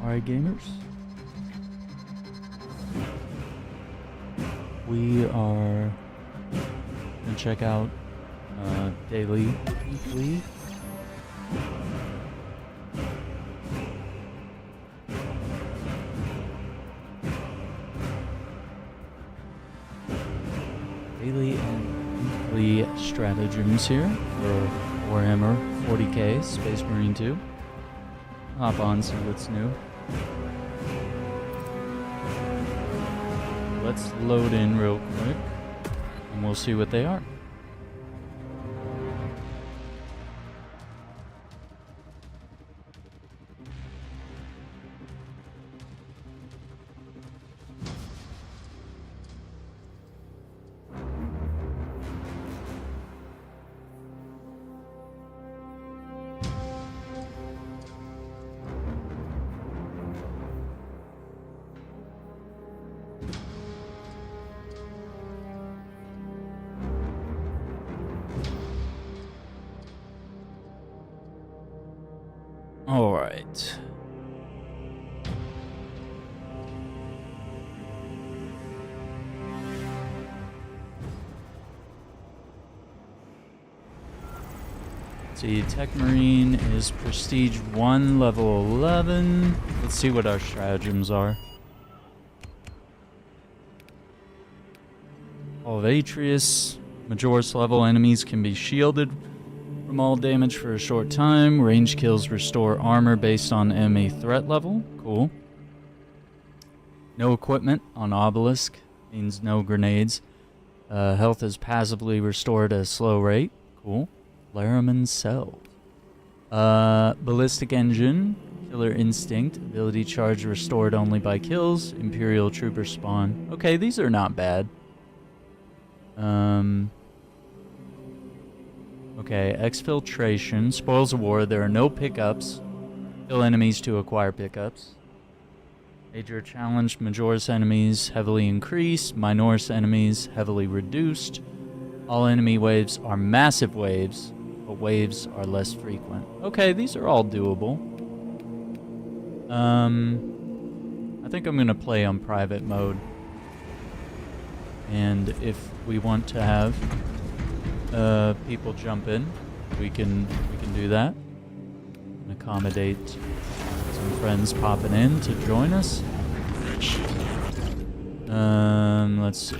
Alright, gamers. We are gonna check out daily, weekly. Daily and weekly stratagems here for Warhammer 40k, Space Marine 2. Hop on, see what's new. Let's load in real quick, and we'll see what they are. All right. See, Tech Marine is Prestige 1, level 11. Let's see what our stratagems are. Obliterate, Majoris level enemies can be shielded from all damage for a short time. Range kills restore armor based on enemy threat level. Cool. No equipment on Obelisk. Means no grenades. Health is passively restored at a slow rate. Cool. Laraman Cell. Ballistic Engine. Killer Instinct. Ability charge restored only by kills. Imperial Trooper spawn. Okay, these are not bad. Okay, exfiltration, spoils of war, there are no pickups. Kill enemies to acquire pickups. Major challenge, Majoris enemies heavily increased, Minoris enemies heavily reduced. All enemy waves are massive waves, but waves are less frequent. Okay, these are all doable. I think I'm gonna play on private mode. And if we want to have people jump in, we can do that and accommodate some friends popping in to join us. Let's see.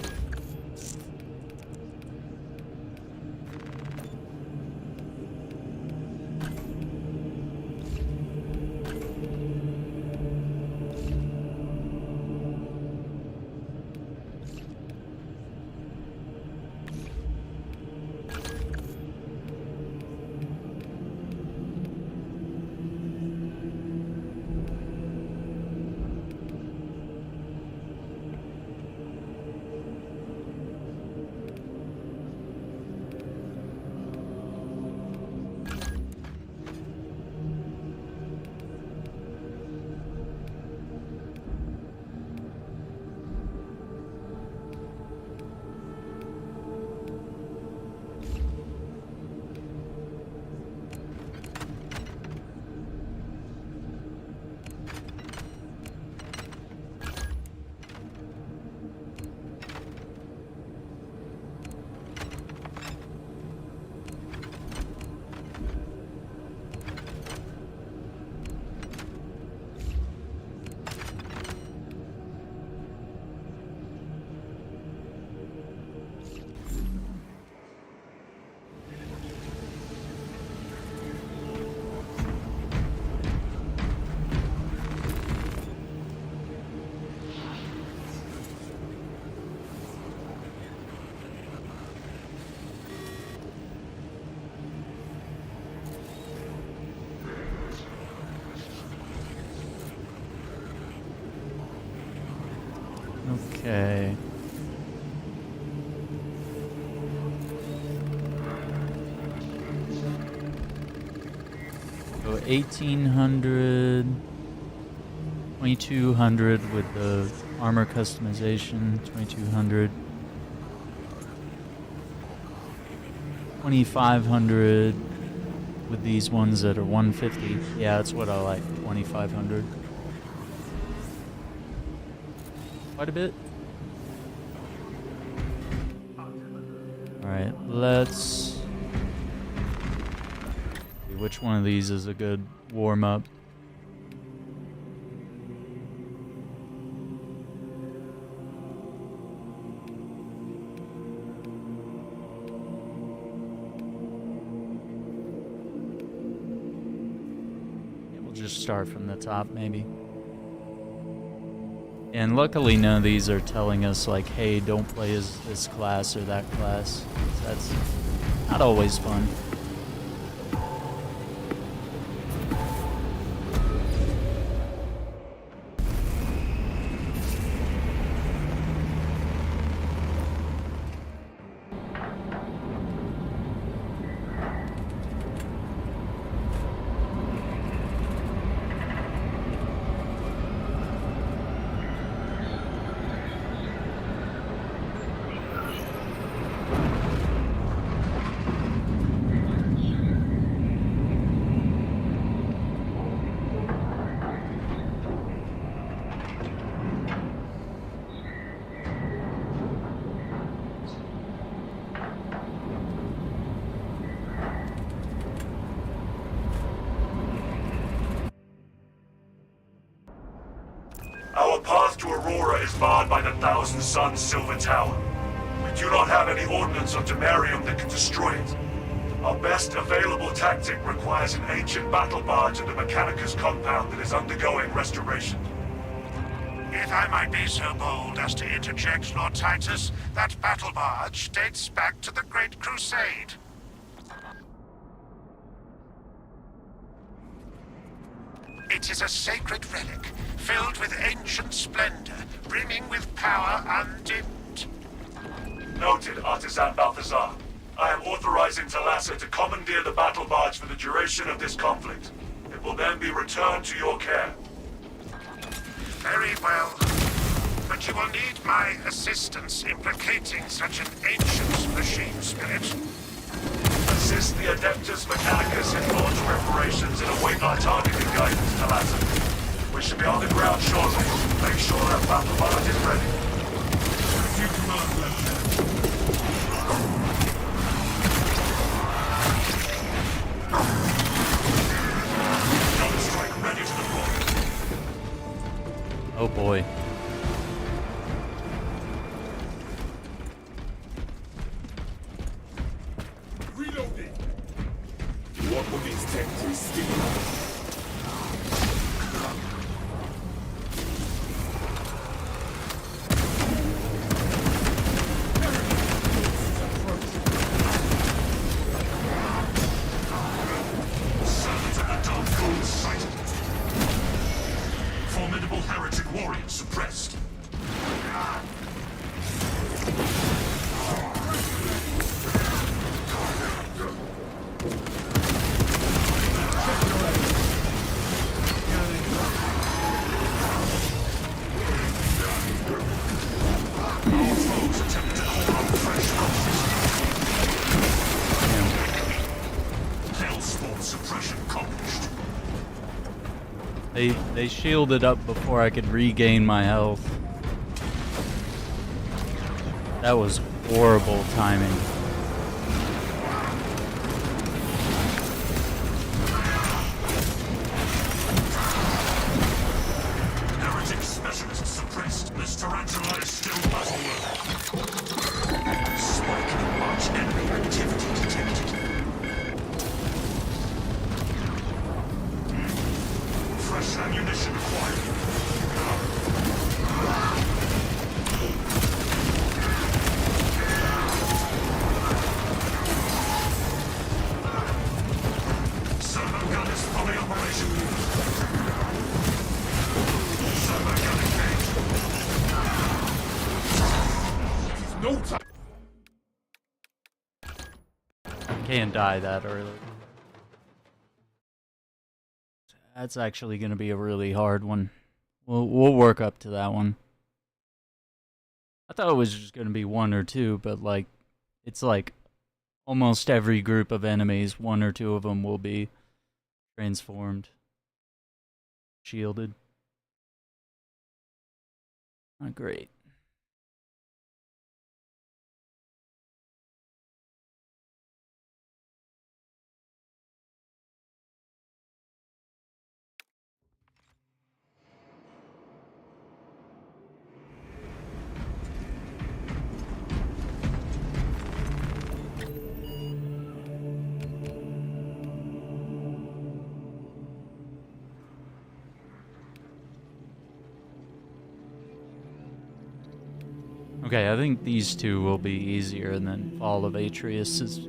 Okay. So 1800, 2200 with the armor customization, 2200. 2500 with these ones that are 150. Yeah, that's what I like, 2500. quite a bit. Alright, let's see which one of these is a good warm-up. Just start from the top, maybe. And luckily none of these are telling us like, hey, don't play as this class or that class. That's not always fun. Our path to Aurora is barred by the Thousand Suns Silver Tower. We do not have any ordnance on Imperium that can destroy it. Our best available tactic requires an ancient battle barge in the Mechanicus compound that is undergoing restoration. If I might be so bold as to interject, Lord Titus, that battle barge dates back to the Great Crusade. It is a sacred relic, filled with ancient splendor, brimming with power undimmed. Noted, Artisan Balthazar. I am authorizing Thalassa to commandeer the battle barge for the duration of this conflict. It will then be returned to your care. Very well. But you will need my assistance in placating such an ancient machine spirit. Assist the Adeptus Mechanicus in launch preparations and await our targeting guidance, Thalassa. We should be on the ground shortly. Make sure that battle barge is ready. As you command, Lieutenant. Counter-strike ready to deploy. Oh boy. Reloading. What will these tactics stimulate? Servants of the Dark Gold sighted. Formidable heretic warriors suppressed. They shielded up before I could regain my health. That was horrible timing. Heretic specialist suppressed. This tarantula is still battle-worthy. Spike in large enemy activity detected. Fresh ammunition acquired. Servo gun is fully operational. Servo gun engaged. No time. Can't die that early. That's actually going to be a really hard one. We'll work up to that one. I thought it was just going to be one or two, but like it's like almost every group of enemies, one or two of them will be transformed, shielded. Not great. Okay, I think these two will be easier, and then Fall of Atreus is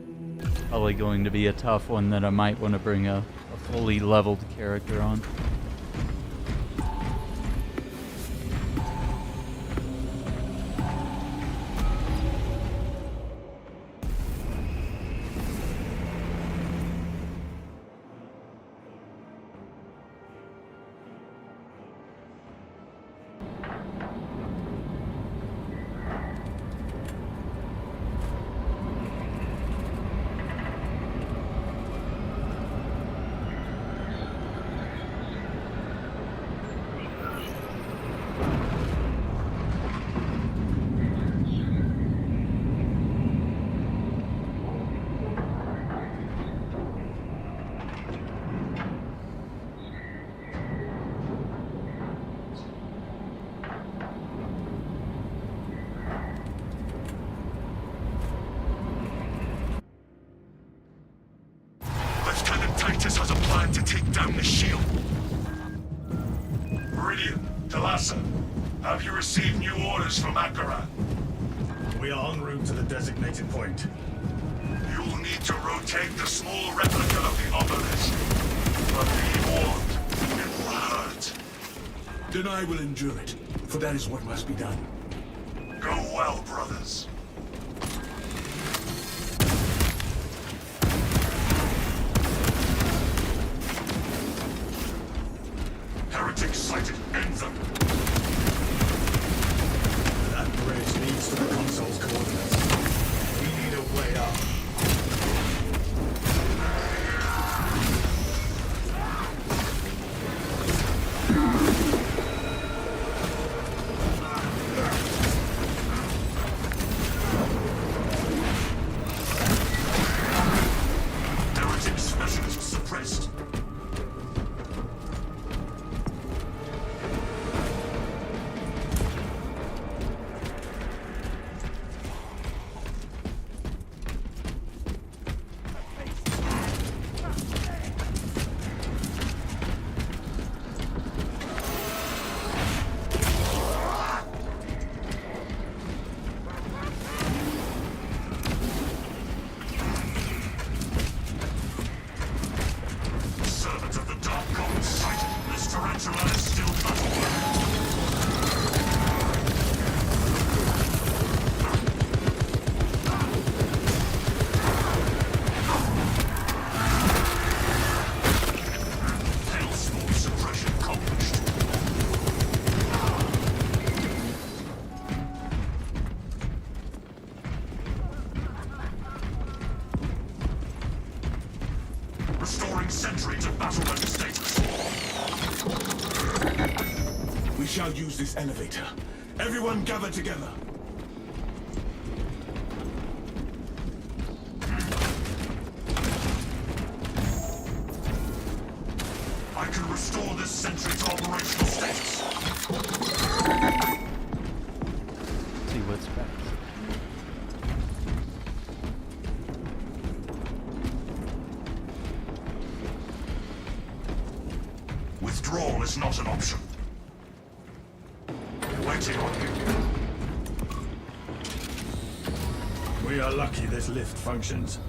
probably going to be a tough one that I might want to bring a fully leveled character on. Lieutenant Titus has a plan to take down the shield. Meridian, Talassa, have you received new orders from Akaran? We are en route to the designated point. You will need to rotate the small replica of the obelisk. But be warned, it will hurt. Then I will endure it, for that is what must be done. Go well, brothers. Heretics sighted. End them. That bridge leads to the console's coordinates. We need a way up. Heretic specialists suppressed. Servant of the Dark God sighted. This tarantula is still battle. Hellspawn suppression accomplished. Restoring sentry to battle ready status. We shall use this elevator. Everyone gather together. I can restore this sentry to operational status. See what's back. Withdrawal is not an option. Waiting on you. We are lucky this lift functions.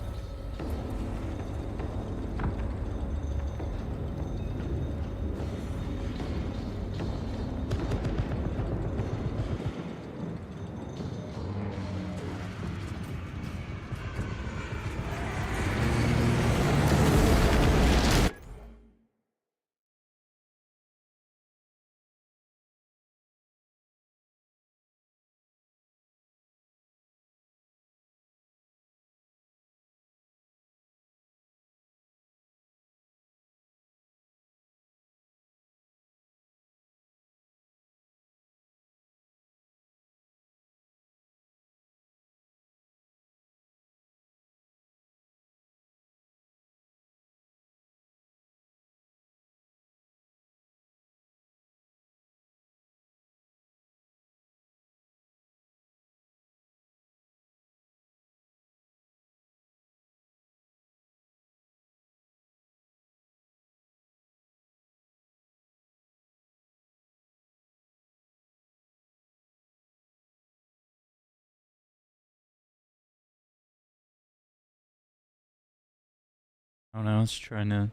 don't know, I was trying to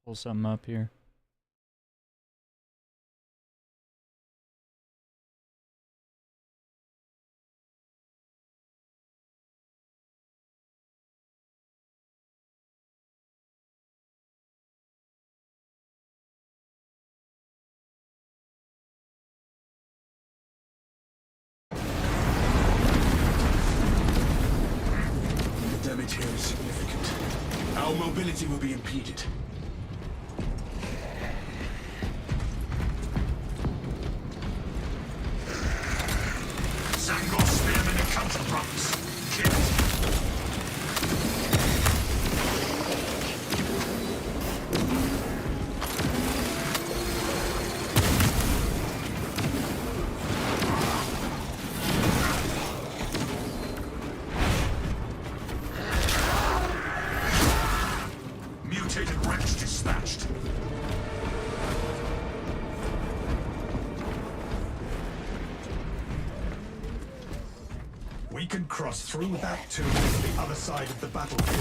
pull something up here. The damage here is significant. Our mobility will be impeded. Zangor spearmen and counter-drums. Killed. Mutated wretch dispatched. We can cross through that tomb to the other side of the battlefield.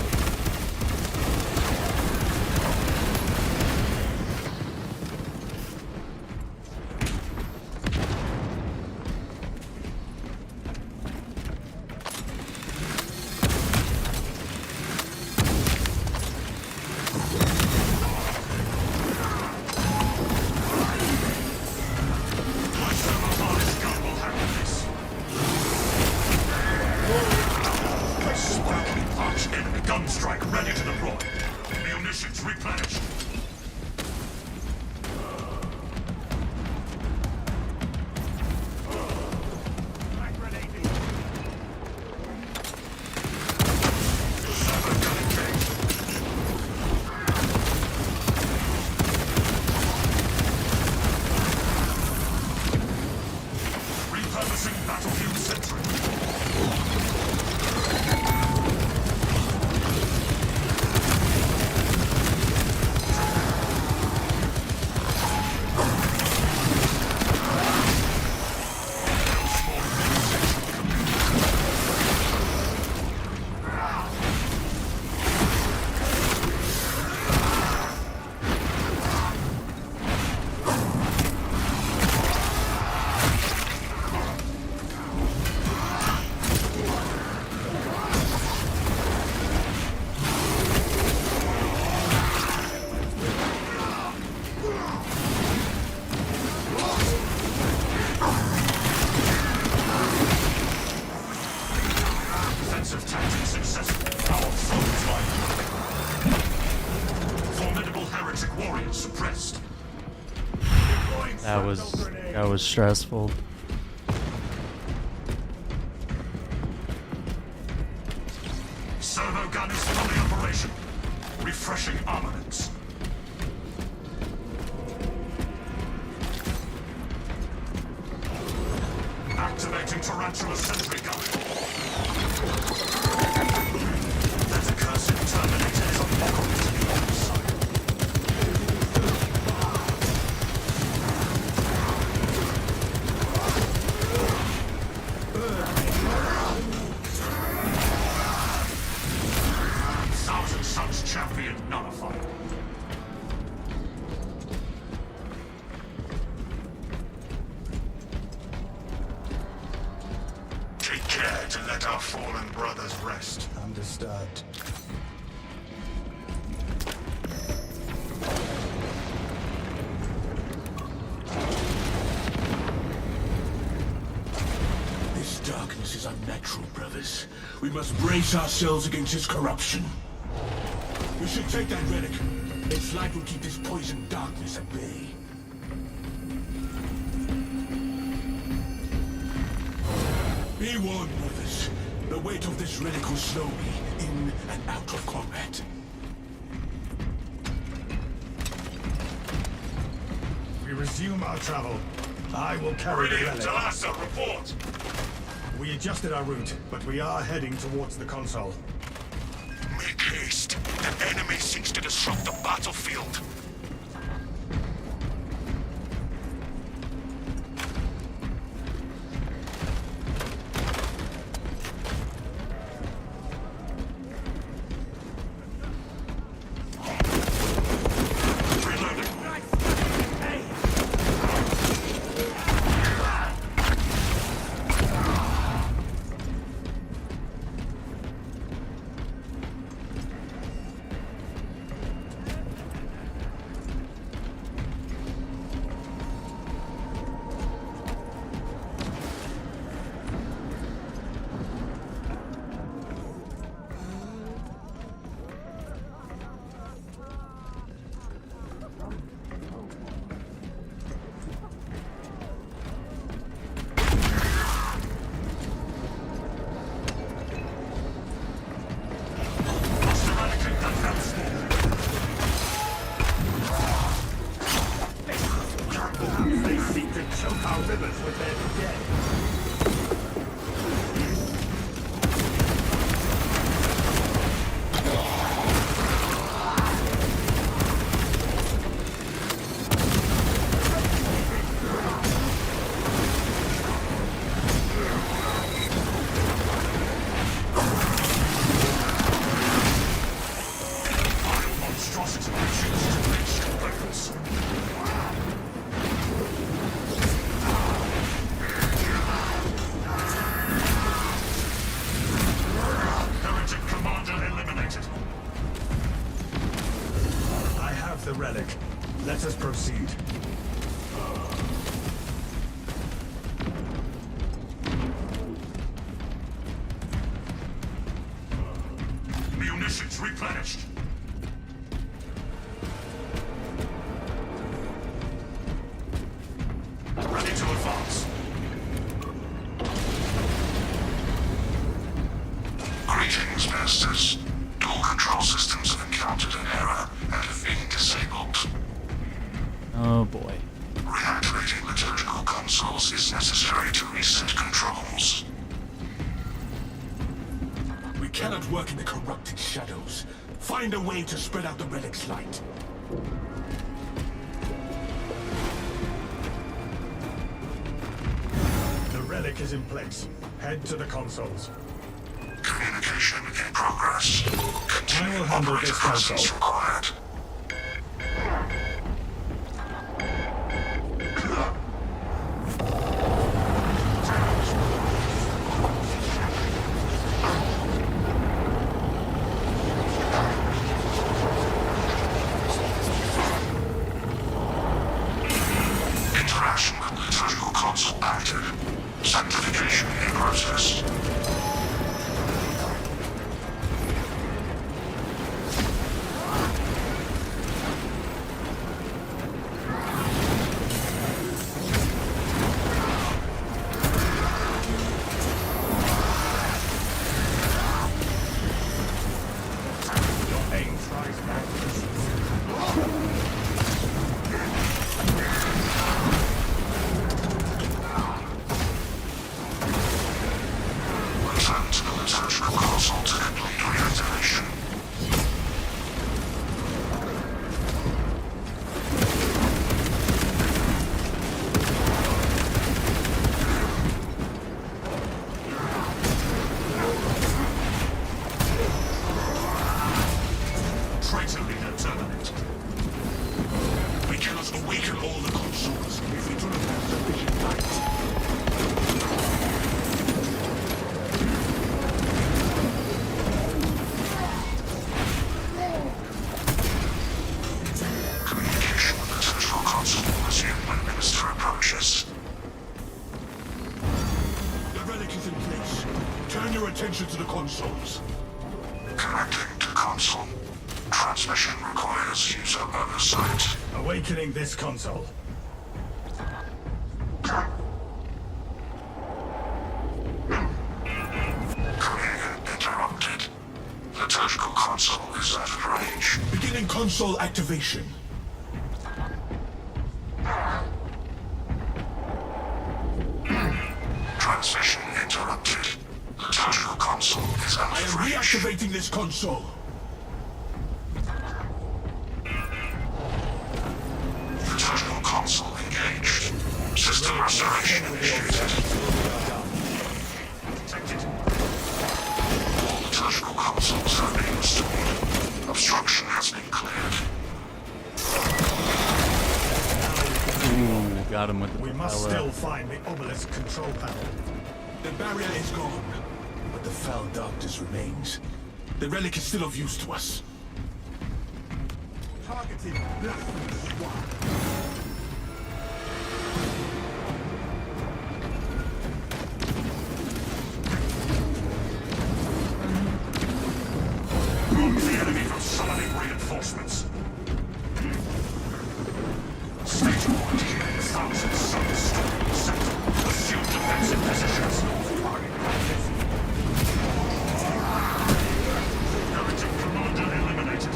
My server gun will handle this. Arch enemy gun strike ready to deploy. Munitions replenished. Server gun engaged. Repurposing battlefield sentry. Defensive tactic successful. Our foe is life. Formidable heretic warriors suppressed. That was stressful. Servo gun is fully operational. Refreshing armaments. Activating tarantula sentry gun. That accursed Terminator is a mockery to the other side. Thousand Suns champion nullified. Take care to let our fallen brothers rest. Understood. This darkness is unnatural, brothers. We must brace ourselves against its corruption. We should take that relic. Its light will keep this poison darkness at bay. Be warned, brothers. The weight of this relic will slow me in and out of combat. We resume our travel. I will carry the Brilliant, relic. Talassa, report! We adjusted our route, but we are heading towards the console. Make haste. The enemy seeks to disrupt the battlefield. Perhaps they seek to choke our rivers with their dead. Monstrosity chooses to reach its purpose. Heretic commander eliminated. I have the relic. Let us proceed. Munitions replenished. Ready to advance. Greetings, Masters. Dual control systems have encountered an error and have been disabled. Oh boy. Reactivating liturgical consoles is necessary to reset controls. We cannot work in the corrupted shadows. Find a way to spread out the relic's light. The relic is in place. Head to the consoles. Communication in progress. Continue I will handle operator this presence console. required. Interaction with liturgical console active. Sanctification in process. Aim tries back. Return to the liturgical console to complete reactivation. Traitor leader terminated. We cannot awaken all the consoles if we do not have sufficient light. Communication with the liturgical console will resume when minister approaches. The relic is in place. Turn your attention to the consoles. Connecting to console. Transmission requires user oversight. Awakening this console. Communication interrupted. Liturgical console is out of range. Beginning console activation. Transmission interrupted. Liturgical console is out I am of range. reactivating this console. Liturgical console engaged. System restoration initiated. Detected. All liturgical consoles have been restored. Obstruction has been cleared. Ooh, got him with the We must propeller. still find the obelisk control panel. The barrier is gone, but the foul darkness remains. The relic is still of use to us. Targeting blasphemous one. Block the enemy from summoning reinforcements. Stage point. Thousand suns storming the center. Assume defensive positions. Heretic commander eliminated.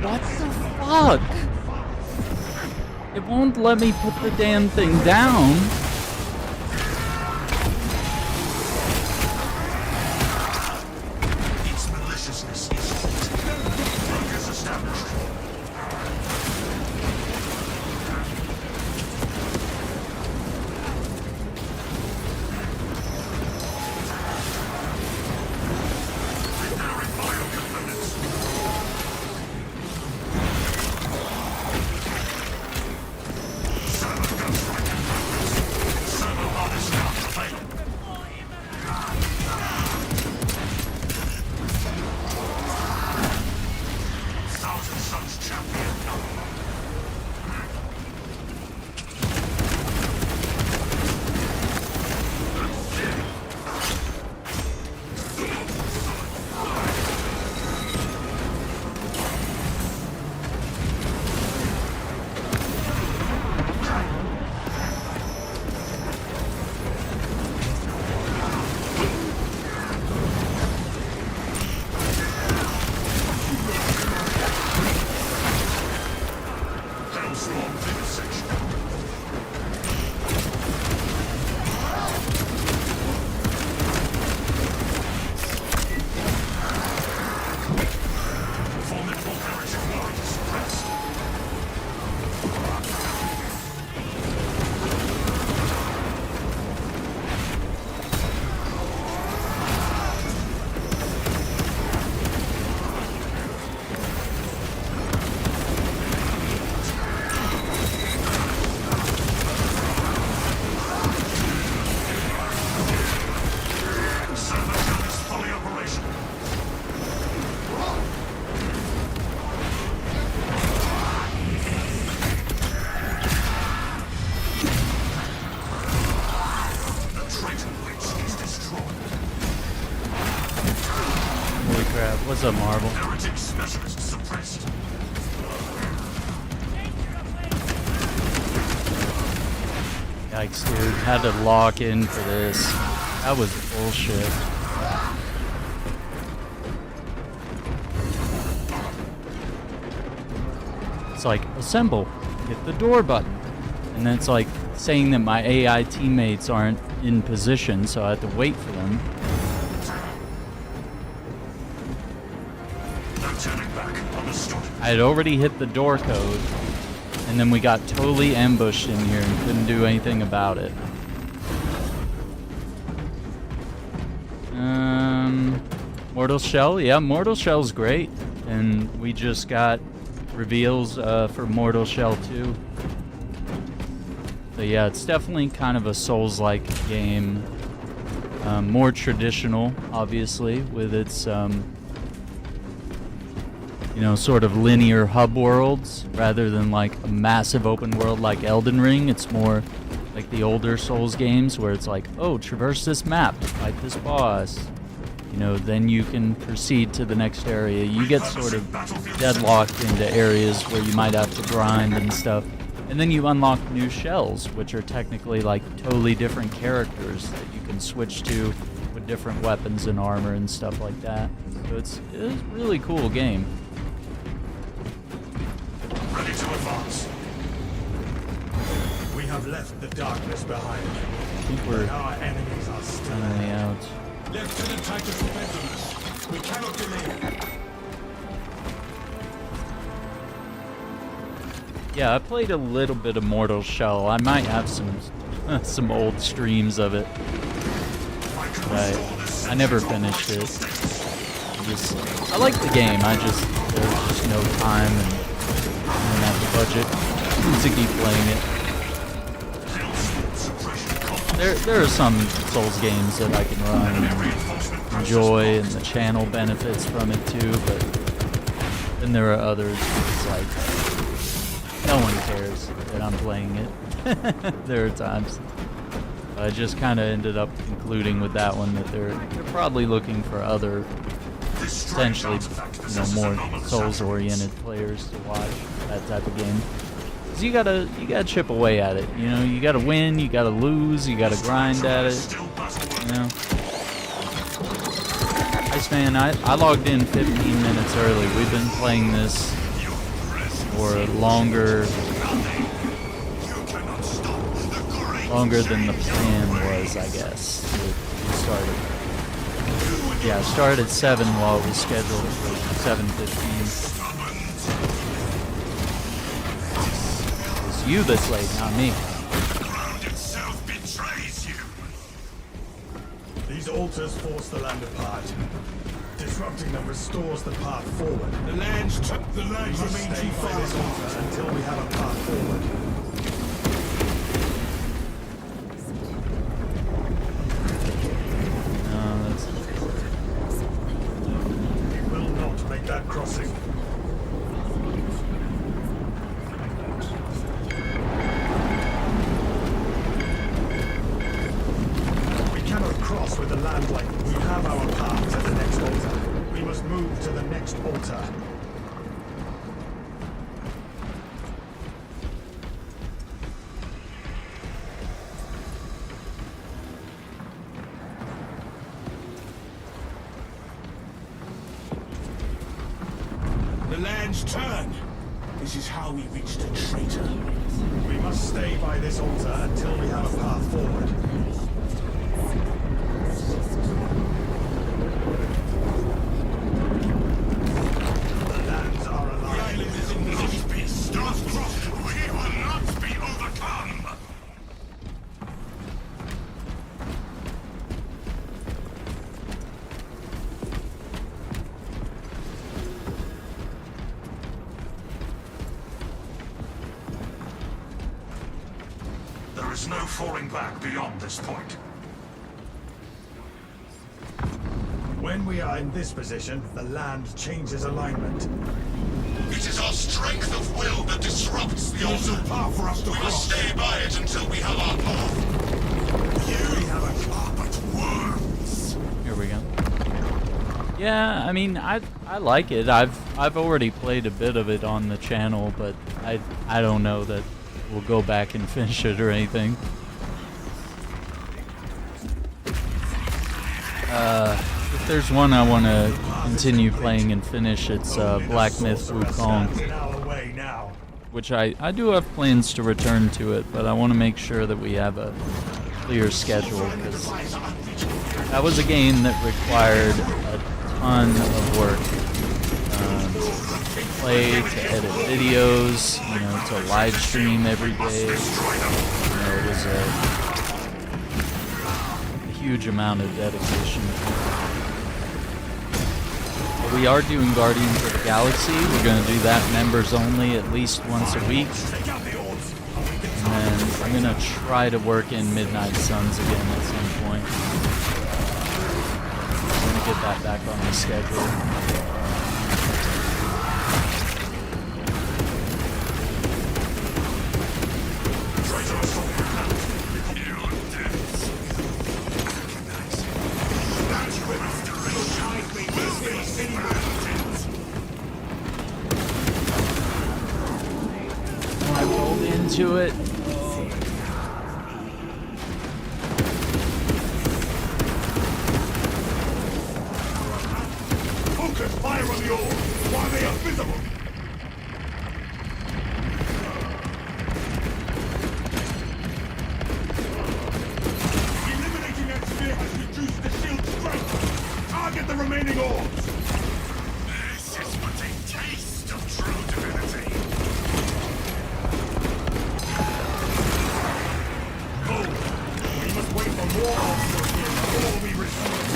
What the fuck? It won't let me put the damn thing down. Its maliciousness is focus established. Preparing biocomponents. Servo ghost right components. Servo harness now available. Thousand Suns champion. Hailstorm vivisection. Formidable heretic warrior suppressed. Servo gun is fully operational. The traitor witch is destroyed. Holy crap. What's up, Marvel? Heretic specialist suppressed. Yikes, dude. Had to lock in for this. That was bullshit. It's like, assemble. Hit the door button. And then it's like saying that my AI teammates aren't in position, so I have to wait for them. No turning back. Understood. I had already hit the door code, and then we got totally ambushed in here and couldn't do anything about it. Mortal Shell? Yeah, Mortal Shell's great. And we just got reveals for Mortal Shell 2. So yeah, it's definitely kind of a Souls-like game. More traditional, obviously, with its, you know, sort of linear hub worlds, rather than like a massive open world like Elden Ring. It's more like the older Souls games where it's like, oh, traverse this map to fight this boss. You know, then you can proceed to the next area. You get sort of deadlocked into areas where you might have to grind and stuff. And then you unlock new shells, which are technically like totally different characters that you can switch to with different weapons and armor and stuff like that. So it's a really cool game. Ready to advance. We have left the darkness behind. I think we're But our enemies are still finally ahead. out. Lieutenant Titus depends on us. We cannot delay. Yeah, I played a little bit of Mortal Shell. I might have some old streams of it. But I never finished it. I like the game. There's just no time and I don't have the budget to keep playing it. There are some Souls games that I can run and enjoy, and the channel benefits from it too. But then there are others where it's like no one cares that I'm playing it. There are times. I just kind of ended up concluding with that one that they're probably looking for other, essentially, you know, more Souls-oriented players to watch that type of game. 'Cause you gotta chip away at it. You know, you gotta win, you gotta lose, you gotta grind at it. You know. Iceman, I logged in 15 minutes early. We've been playing this for longer than the plan was, I guess. We started. Yeah, started at 7 while it was scheduled for 7:15. It's you that's late, not me. These altars force the land apart. Disrupting them restores the path forward. The lands remain too By this far. altar until we have a path forward. No, that's... We will not make that crossing. We cannot cross with the land lane. We have our path to the next altar. We must move to the next altar. The lands turn. This is how we reach the traitor. We must stay by this altar until we have a path forward. The lands are alive. We will not be overcome! There is no falling back beyond this point. When we are in this position, the land changes alignment. It is our strength of will that disrupts the There's no altar. path for us to We will cross. stay by it until we have our path. We have a But worms. Here we go. Yeah, I mean, I like it. I've already played a bit of it on the channel, but I don't know that we'll go back and finish it or anything. If there's one I want to continue playing and finish, it's Black Myth Wukong, in our way now. which I do have plans to return to it, but I want to make sure that we have a clear schedule, because that was a game that required a ton of work. To play, to edit videos, you know, to live stream every day. You know, it was a huge amount of dedication. But we are doing Guardians of the Galaxy. We're going to do that members only at least once a week. And then I'm going to try to work in Midnight Suns again at some point. I'm going to get that back on the schedule. I rolled into it. Focus fire on the orb while they are visible. Eliminating that sphere has reduced the shield strength. Target the remaining orbs. This is but a taste of true divinity. We must wait for more orbs to appear before we respond.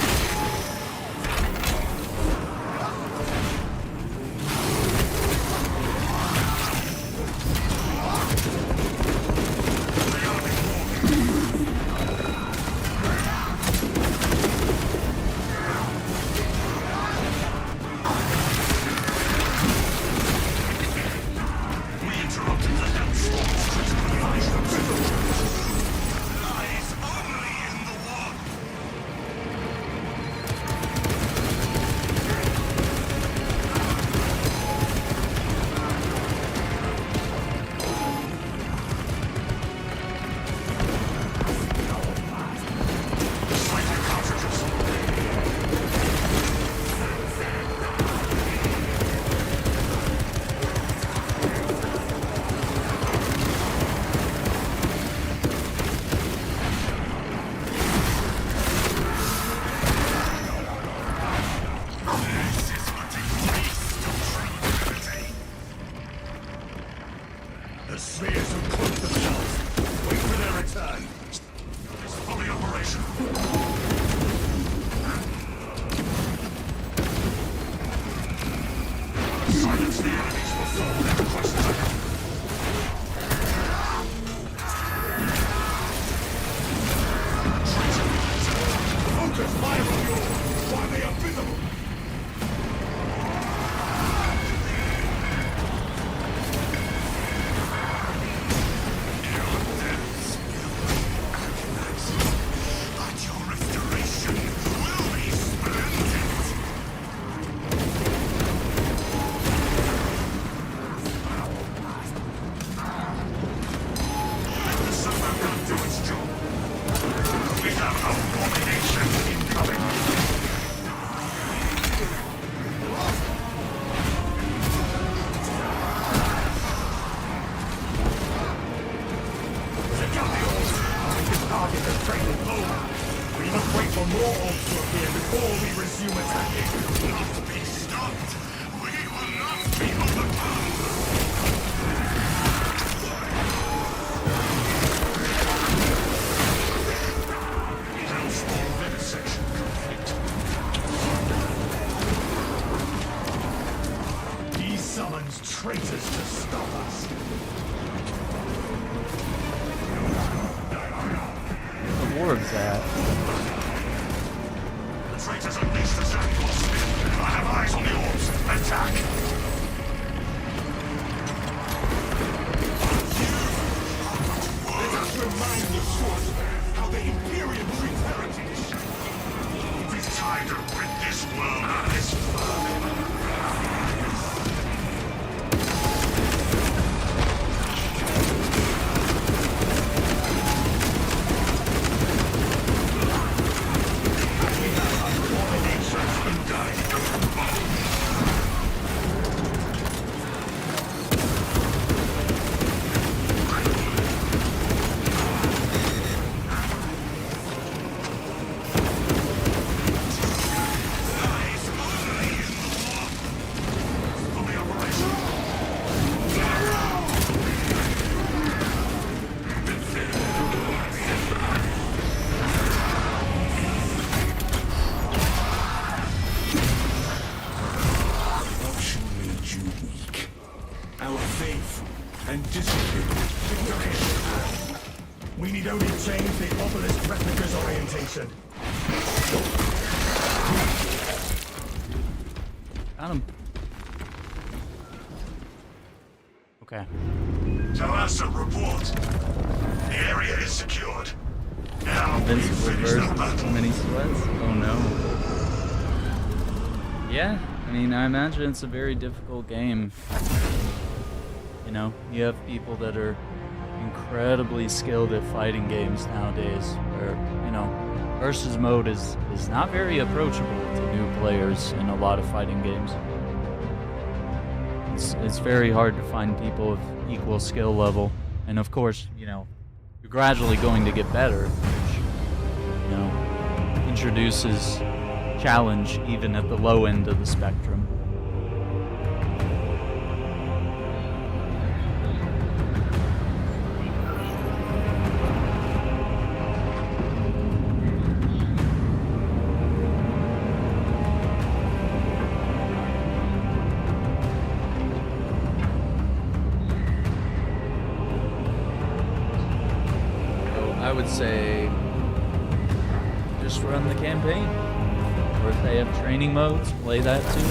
Silence the enemies before their quests ahead. Focus fire on yours while they are visible. But your restoration will be splendid. Let the superhuman do its job. We have abomination incoming. Take out the orbs. This target has traded over. We must wait for more orbs to appear before we resume attacking. Not be stopped. We will not be overcome. No small vivisection complete. He summons traitors to stop us. The dwarves at? The traitors unleashed the Xanthos. I have eyes on the orbs. Attack! Let us remind the sorcerer how the Imperium treats heritage. It is time to rid this world of this vermin. Abominations indicted. Fully operational. Corruption made you weak. Our faith and discipline. We need only change the obelisk replica's orientation. Got him. Okay. Talassa, report. The area is secured. Now we Vince finish the reversed battle. many sweats? Oh no. Yeah, I mean, I imagine it's a very difficult game. You know, you have people that are incredibly skilled at fighting games nowadays, where, you know, versus mode is not very approachable to new players in a lot of fighting games. It's very hard to find people of equal skill level, and of course, you know, you're gradually going to get better, which, you know, introduces challenge even at the low end of the spectrum. I would say just run the campaign. Or if they have training modes, play that too.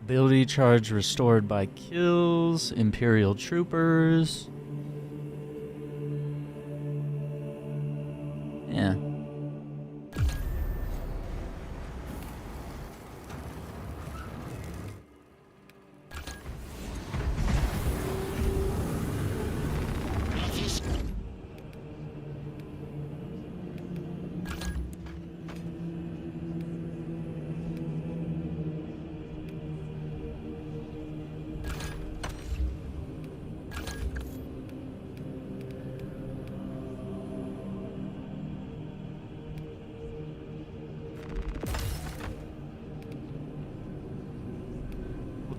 Ability charge restored by kills, Imperial troopers.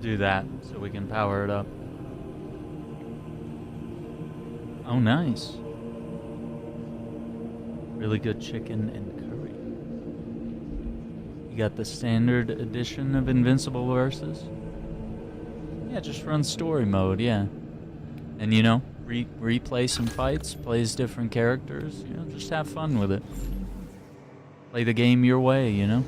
do that so we can power it up. Oh, nice. Really good chicken and curry. You got the standard edition of Invincible Versus? Yeah, just run story mode, yeah. And you know, replay some fights, plays different characters, you know, just have fun with it. Play the game your way, you know?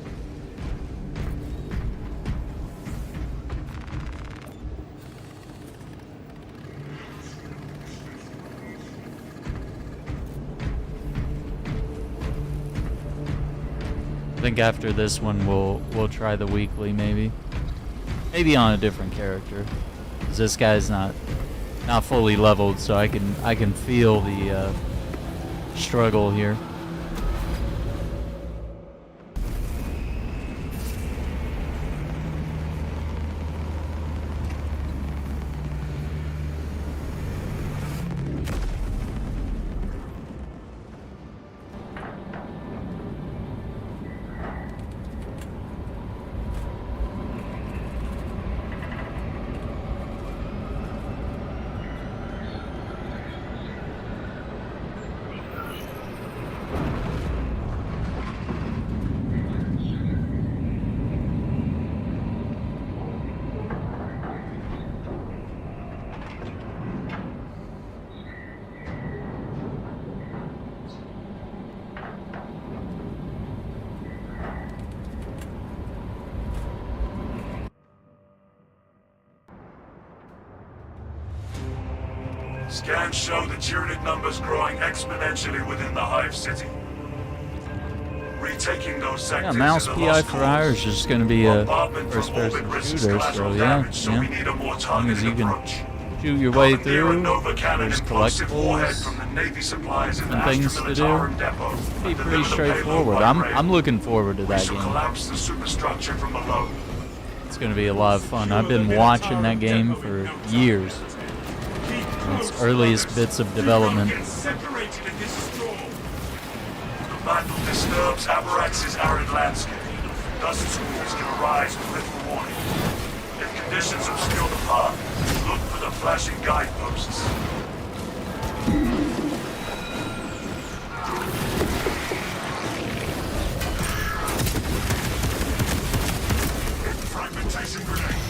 I think after this one we'll try the weekly maybe. Maybe on a different character. 'Cause this guy's not fully leveled, so I can feel the struggle here. Scans show the Tyranid numbers growing exponentially within the Hive City. Retaking those sectors Yeah, Mouse is a PI lost for Hire is just going to be a bombardment from orbit first-person risks shooter, collateral so yeah, damage, so we need a more as long as targeted you can approach. shoot your way Commandeer a through, Nova cannon there's implosive warhead collectibles, from the Navy supplies in the and things to do. Militarum depot. Be and pretty deliver the straightforward. payload by rail. I'm looking forward to We that shall game. collapse the superstructure from below. It's going to be a lot of fun. I've been watching that game for years. In its earliest bits of development. The battle disturbs Avarax's arid landscape. Dust schools can arise with little warning. If conditions obscure the path, look for the flashing guideposts. Fragmentation grenade.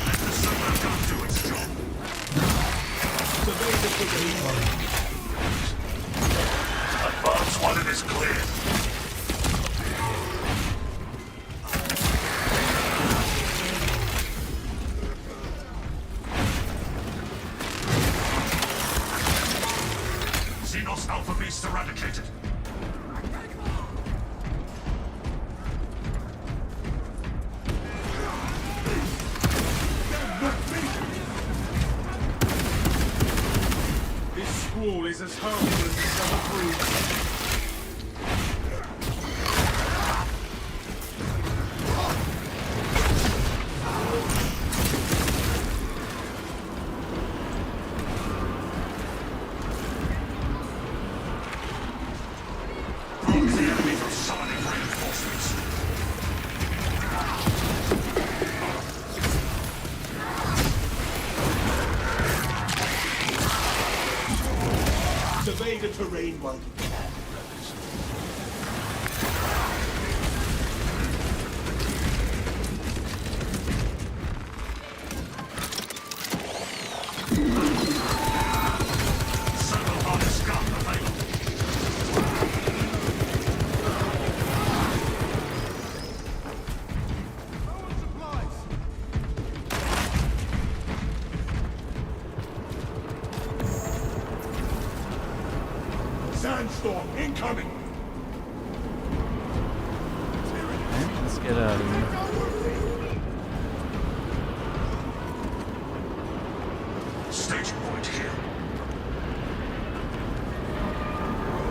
Let the super gun do its job. Advance when it is clear. Xenos Alpha Beast eradicated. This squall is as harmful as the summer breeze. Block the enemy from summoning reinforcements. Survey the terrain while you can. Circle bonus gun available. Sandstorm incoming! Let's get out of here. Staging point here.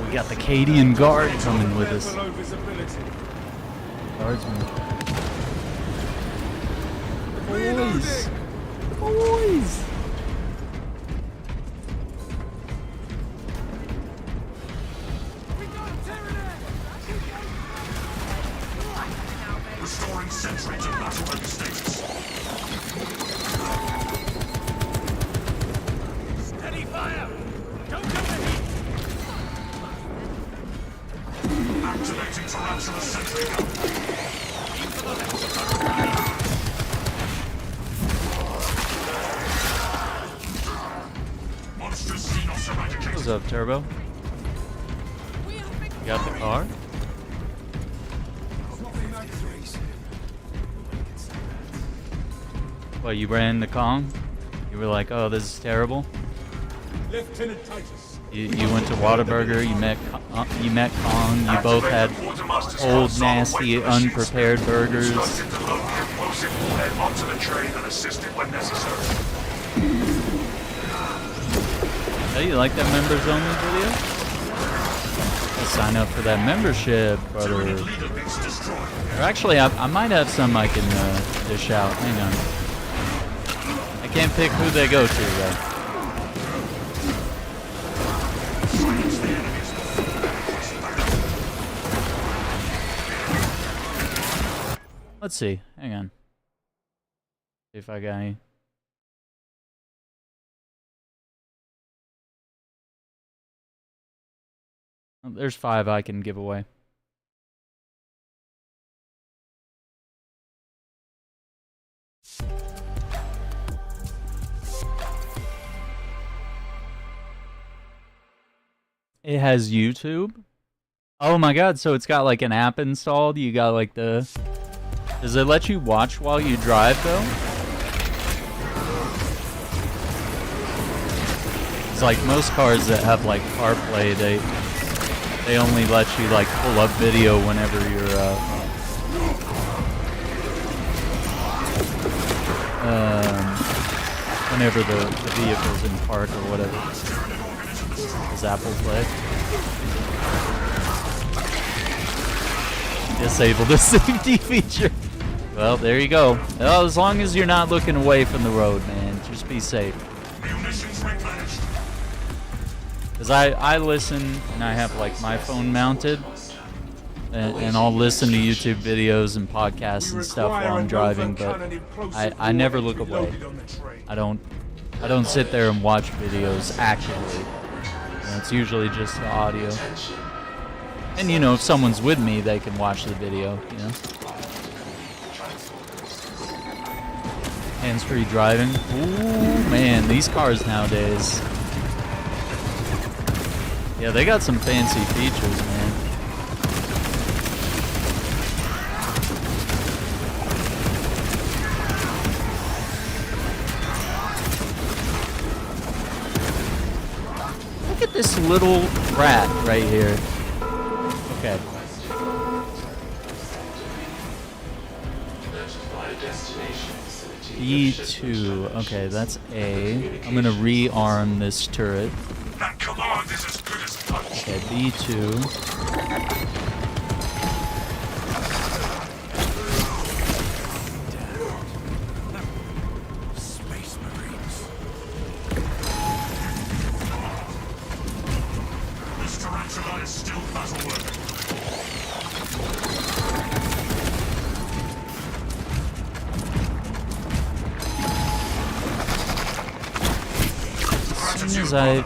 We got the Cadian Guard coming with us. Below visibility. Guardsmen. Boys! Boys! Restoring sentry to battle ready status. Activating tarantula sentry gun. Monstrous Xenos eradicated. What's up, Turbo? You got the car? What, you ran to Kong? You were like, oh, this is terrible? Lieutenant Titus. You went to Whataburger, you met Kong, you both had old, nasty, unprepared burgers. Instructed to load the explosive warhead onto the train and assist it when necessary. Hey, you like that members only video? Let's sign up for that membership, brother. Tyranid leader base destroyed. Or actually, I might have some I can dish out. Hang on. I can't pick who they go to, though. Silence the enemies. Let's see. Hang on. See if I got any. Oh, there's 5 I can give away. It has YouTube. Oh my god, so it's got like an app installed. You got like the... Does it let you watch while you drive though? It's like most cars that have like CarPlay, they only let you like pull up video whenever you're whenever the vehicle's in park or whatever. Does Apple Play? Disable the safety feature. Well, there you go. Well, as long as you're not looking away from the road, man, just be safe. Munitions replenished. Because I listen, and I have like my phone mounted, and I'll listen to YouTube videos and podcasts and stuff while I'm driving, but I never look away. I don't sit there and watch videos actively. You know, it's usually just the audio. And you know, if someone's with me, they can watch the video, you know. Hands-free driving. Ooh, man, these cars nowadays. Yeah, they got some fancy features, man. Look at this little rat right here. Okay. B2. Okay, that's A. I'm gonna rearm this turret. That command is as good as punch. Okay, B2. Space Marines. This tarantula is still battle-worthy. As soon as I...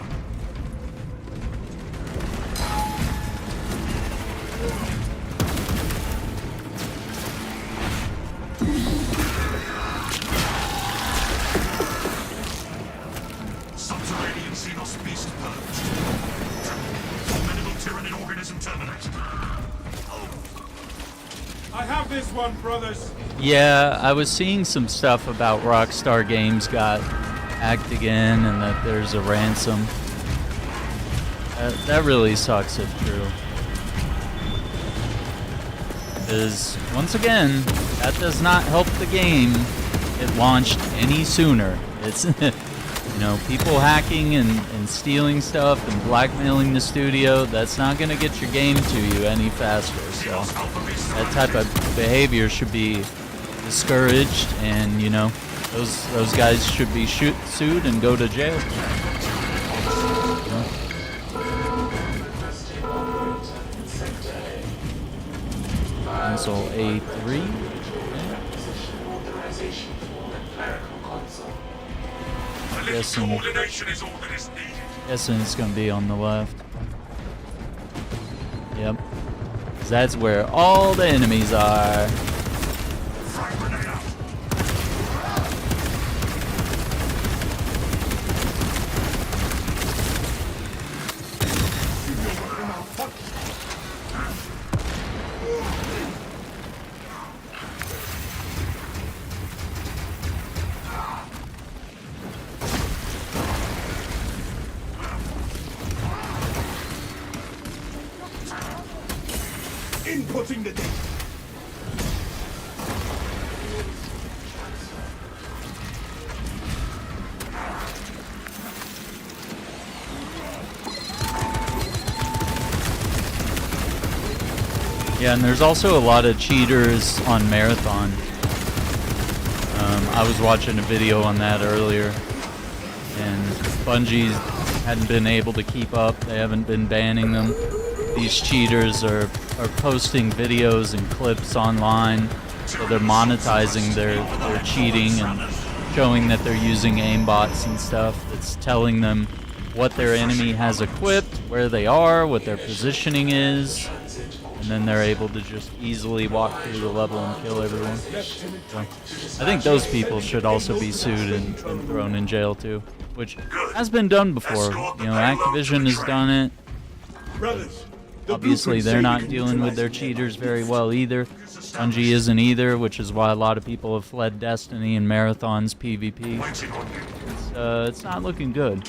Subterranean Xenos beast purged. Formidable Tyranid organism terminated. I have this one, brothers. Yeah, I was seeing some stuff about Rockstar Games got hacked again and that there's a ransom. That really sucks if true. Because, once again, that does not help the game get launched any sooner. It's, you know, people hacking and stealing stuff and blackmailing the studio, that's not going to get your game to you any faster. So, that type of behavior should be discouraged, and, you know, those guys should be sued and go to jail. Console A3. Coordination is all that is needed. Guessing it's gonna be on the left. Yep. Because that's where all the enemies are. Inputting the data. Yeah, and there's also a lot of cheaters on Marathon. I was watching a video on that earlier, and Bungie hadn't been able to keep up. They haven't been banning them. These cheaters are posting videos and clips online, so they're monetizing their cheating and showing that they're using aimbots and stuff. It's telling them what their enemy has equipped, where they are, what their positioning is, and then they're able to just easily walk through the level and kill everyone. So, I think those people should also be sued and thrown in jail too, which has been done before. You know, Activision has done it. Obviously, they're not dealing with their cheaters very well either. Bungie isn't either, which is why a lot of people have fled Destiny and Marathon's PvP. It's not looking good.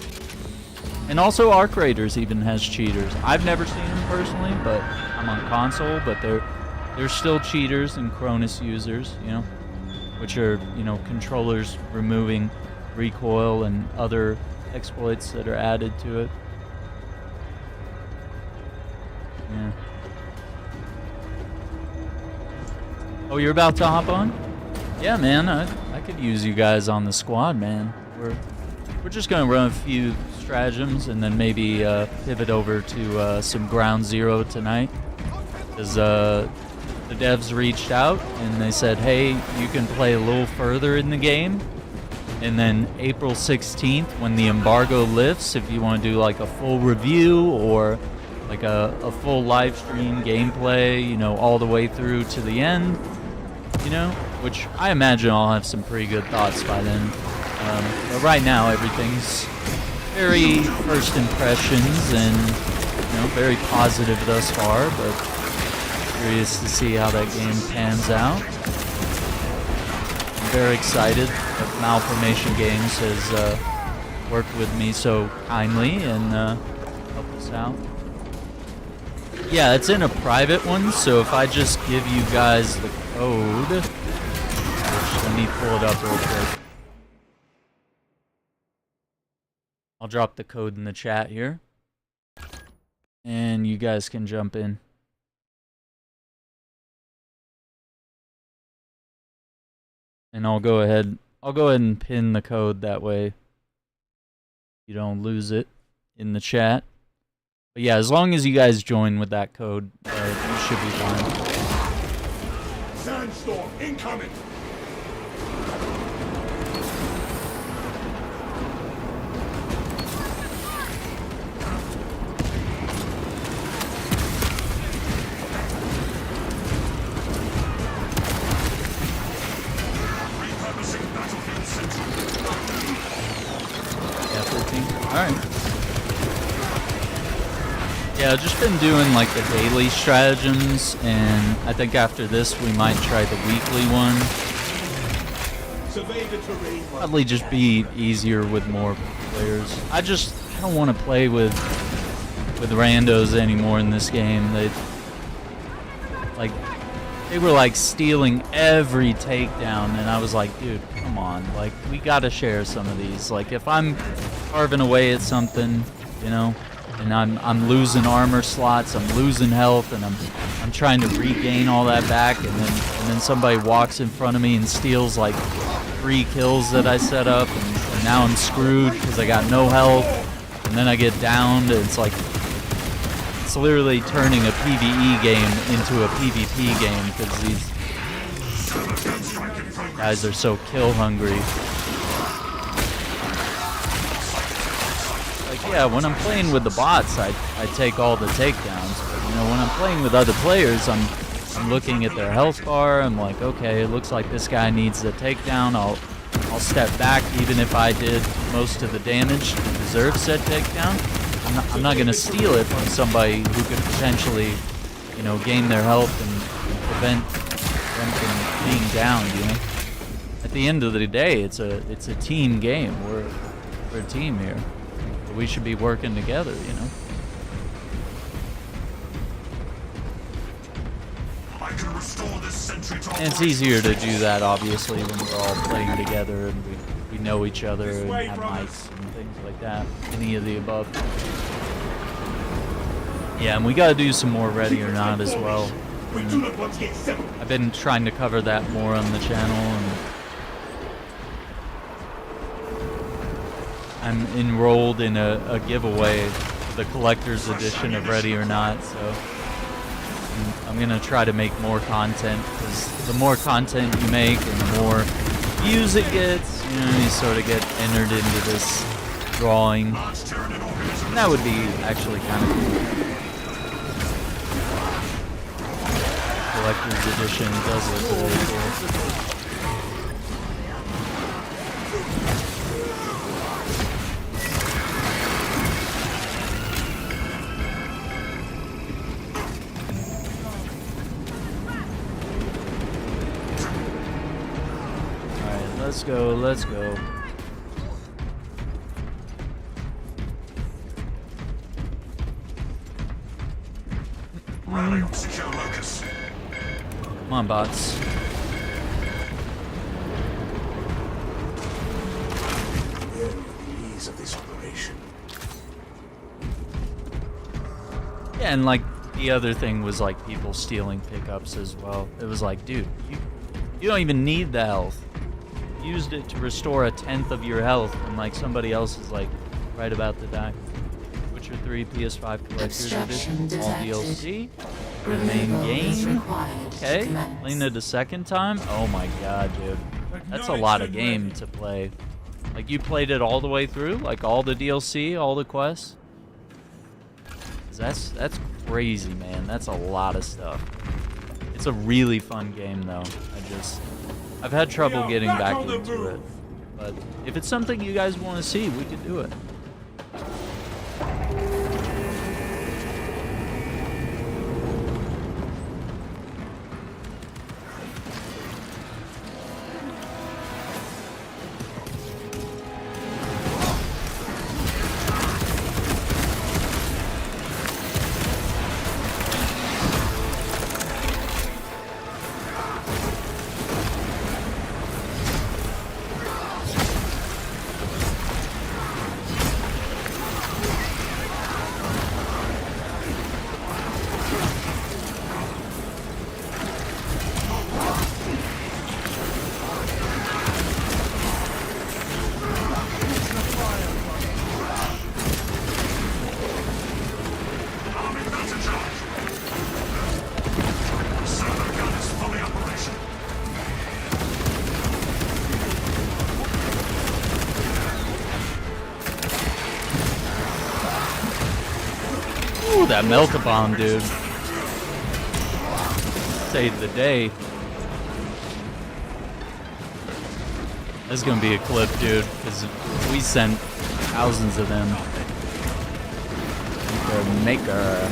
And also, Arc Raiders even has cheaters. I've never seen them personally, but I'm on console. But they're still cheaters and Cronus users, you know, which are, you know, controllers removing recoil and other exploits that are added to it. Yeah. Oh, you're about to hop on? Yeah, man, I could use you guys on the squad, man. We're just gonna run a few stratagems and then maybe pivot over to some ground zero tonight. Because the devs reached out and they said, hey, you can play a little further in the game. And then April 16th, when the embargo lifts, if you want to do like a full review or like a full live stream gameplay, you know, all the way through to the end, you know, which I imagine I'll have some pretty good thoughts by then. But right now, everything's very first impressions and, you know, very positive thus far, but curious to see how that game pans out. I'm very excited that Malformation Games has worked with me so kindly and helped us out. Yeah, it's in a private one, so if I just give you guys the code, which, let me pull it up real quick. I'll drop the code in the chat here, and you guys can jump in. And I'll go ahead and pin the code, that way you don't lose it in the chat. But yeah, as long as you guys join with that code, you should be fine. Sandstorm incoming! Yeah, 15. Alright. Yeah, I've just been doing like the daily stratagems, and I think after this we might try the weekly one. Probably just be easier with more players. I don't want to play with randos anymore in this game. They were like stealing every takedown, and I was like, dude, come on, like we gotta share some of these. Like if I'm carving away at something, you know, and I'm losing armor slots, I'm losing health, and I'm trying to regain all that back, and then somebody walks in front of me and steals like 3 kills that I set up, and now I'm screwed because I got no health, and then I get downed. It's like, it's literally turning a PvE game into a PvP game because these guys are so kill hungry. Like, yeah, when I'm playing with the bots, I take all the takedowns. But, you know, when I'm playing with other players, I'm looking at their health bar. I'm like, okay, it looks like this guy needs a takedown. I'll step back even if I did most of the damage to deserve said takedown. I'm not gonna steal it from somebody who could potentially, you know, gain their health and prevent them from being down. You know, at the end of the day, it's a team game. We're a team here. We should be working together, you know. I can restore this sentry to And it's easier to do that, obviously, when we're all playing together and we know each other and have mics and things like that. Any of the above. Yeah, and we gotta do some more Ready or Not as well. I've been trying to cover that more on the channel, and I'm enrolled in a giveaway, the collector's edition of Ready or Not, so I'm gonna try to make more content, because the more content you make and the more views it gets, you know, you sort of get entered into this drawing. And that would be actually kind of cool. Collector's edition does look really cool. Let's go, let's go. Rally on secure locus. Come on, bots. Ease of this operation. Yeah, and like the other thing was like people stealing pickups as well. It was like, dude, you don't even need the health. Used it to restore 1/10 of your health, and like somebody else is like right about to die. Witcher 3 PS5 Collector's Edition, all DLC, the main game. Okay, playing it a second time. Oh my god, dude, that's a lot of game to play. Like you played it all the way through, like all the DLC, all the quests. That's crazy, man. That's a lot of stuff. It's a really fun game, though. I've had trouble getting back into it, but if it's something you guys want to see, we could do it. Ooh, that melt-a-bomb, dude. Saved the day. This is gonna be a clip, dude, because we sent thousands of them. Maker.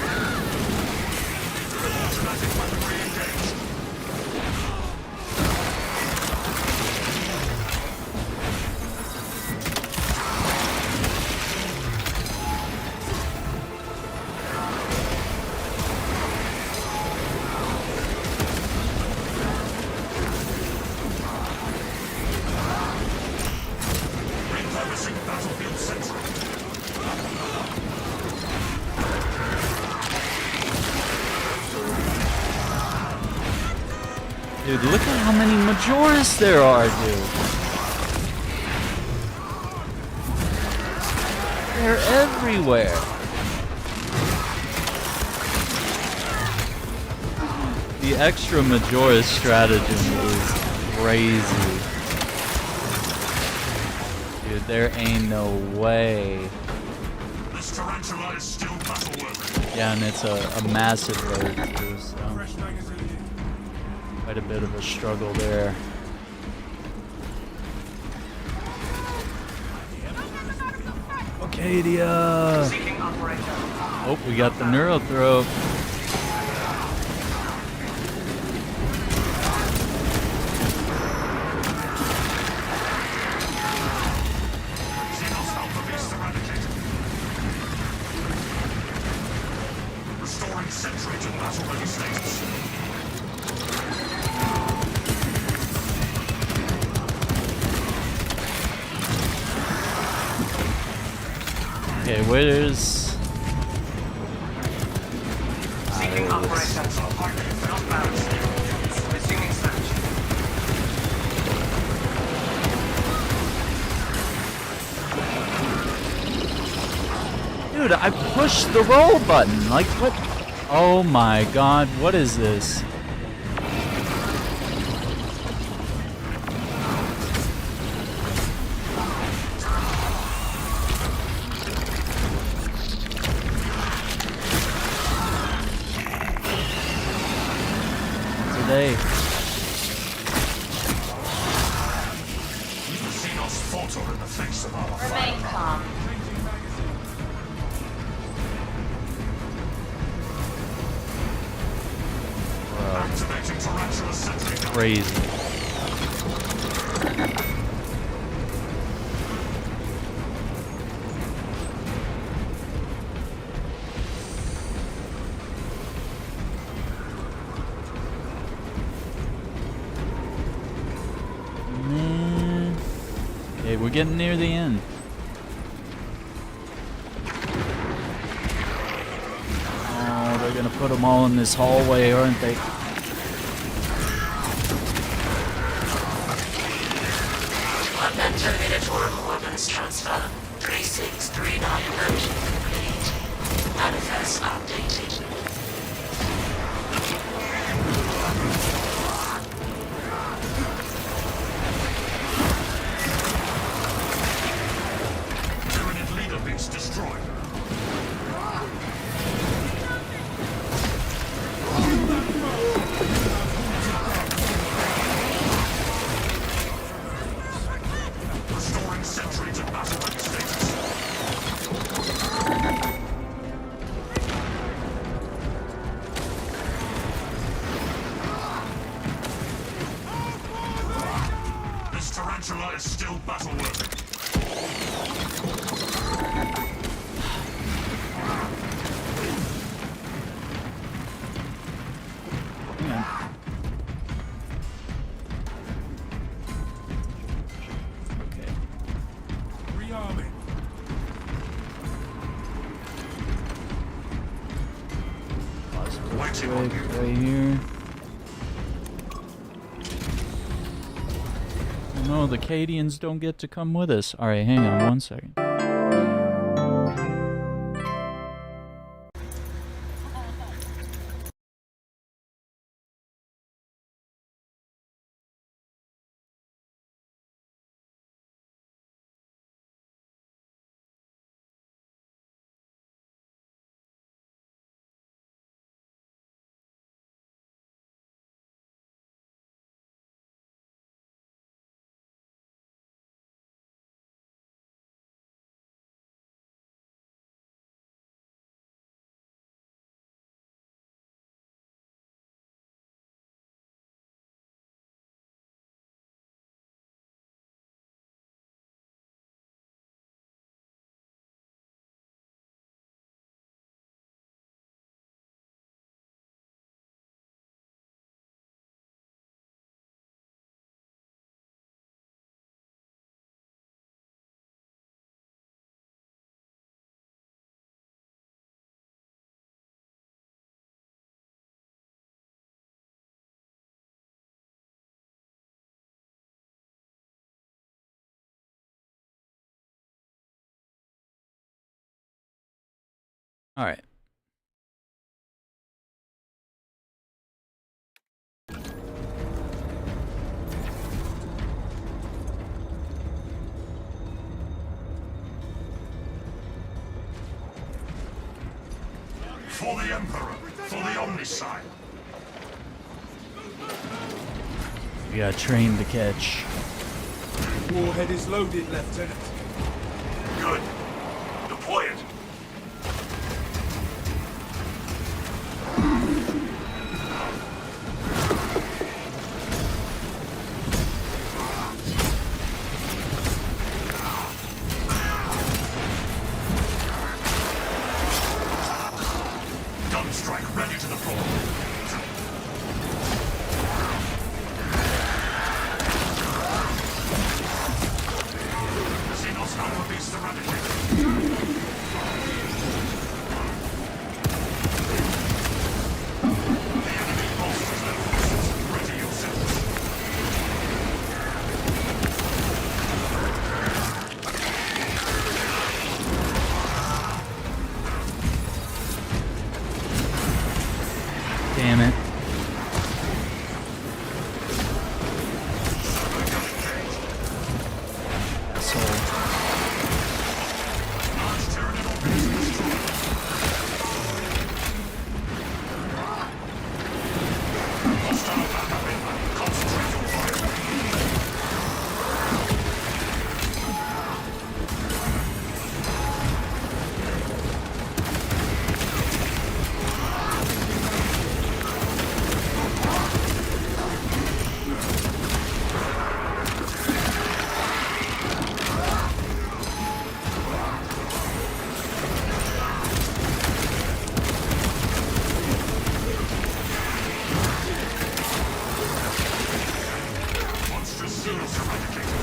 Dude, look at how many Majoras there are, dude. They're everywhere. The extra Majora stratagem is crazy. Dude, there ain't no way tarantula is still battle-worthy. Yeah, and it's a massive road too, so quite a bit of a struggle there. Acadia! Oh, we got the Neurothrope. Xenos Alpha beast eradicated. Restoring sentry to battle-ready status. Okay, where's... Seeking operations. Northbound. Resuming search. Dude, I pushed the roll button. Like, what? Oh my god, what is this? Today. Xenos falter in the face of our Remain calm. activating tarantula sentry. Crazy. Man. Okay, we're getting near the end. Oh, they're gonna put them all in this hallway, aren't they? Terminated Oracle weapons transfer. 3639 version complete. Manifest updated. Tyranid leader beast destroyed. Restoring sentry to battle-ready status. This tarantula is still battle-worthy. Hang on. Okay. Rearming. Waiting on you. Right here. Oh no, the Cadians don't get to come with us. Alright, hang on one second. Alright. For the Emperor, for the Omnicide. We got a train to catch. Warhead is loaded, Lieutenant. Good. Deploy it. Gun strike ready to deploy. Xenos Alpha Beast eradicated. The enemy bolsters their forces. Ready yourselves. Damn it. Asshole. Large Tyranid organism destroyed. Hostile backup inbound. Concentrate your fire. Monstrous Xenos eradicated.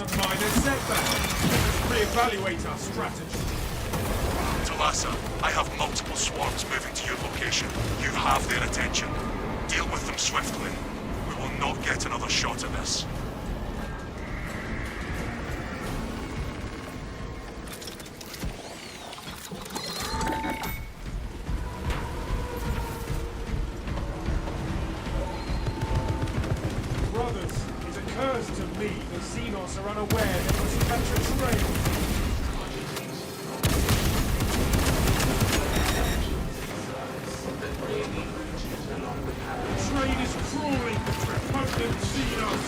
A minor setback. Let's reevaluate our strategy. Talassa, I have multiple swarms moving to your location. You have their attention. Deal with them swiftly. We will not get another shot at this. Brothers, it occurs to me the Xenos are unaware they must catch a train. The train is crawling with repugnant Xenos.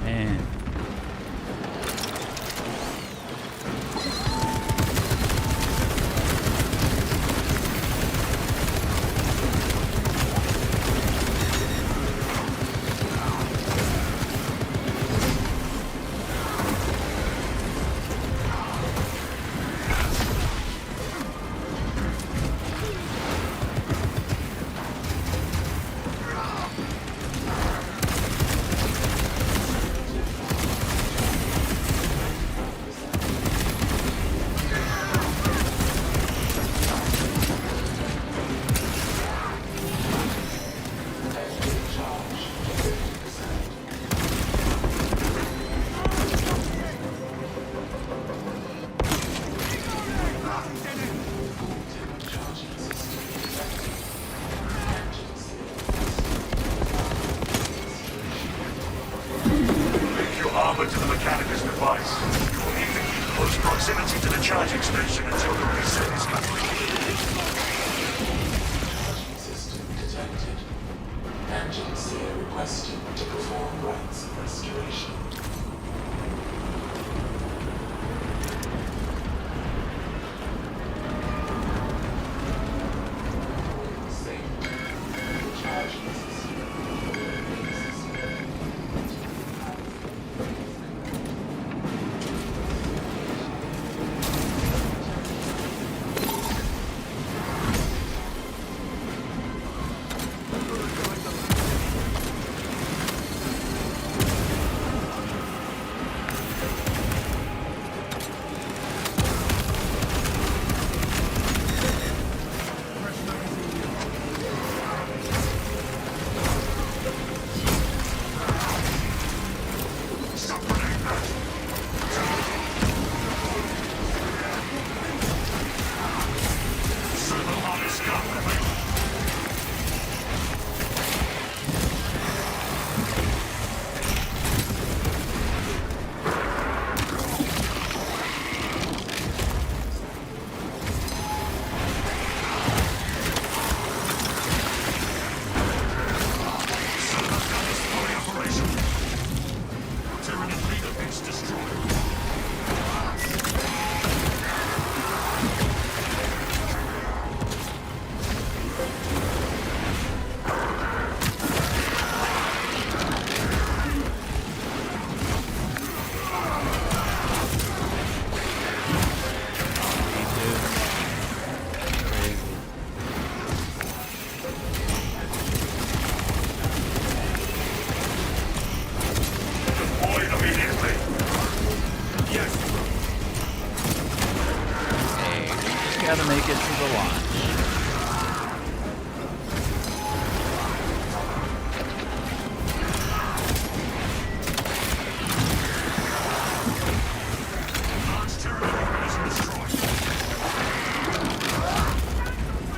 Man. Link your armor to the Mechanicus device. You will need to keep close proximity to the charging station until the reset is complete.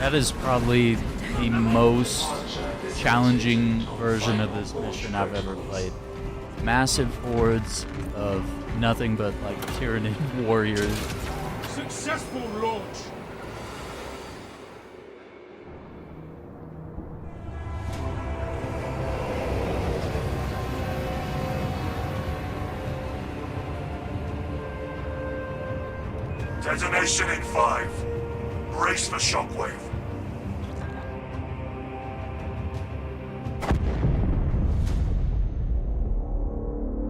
That is probably the most challenging version of this mission I've ever played. Massive hordes of nothing but like Tyranid warriors. Successful launch. Detonation in 5. Brace for shockwave.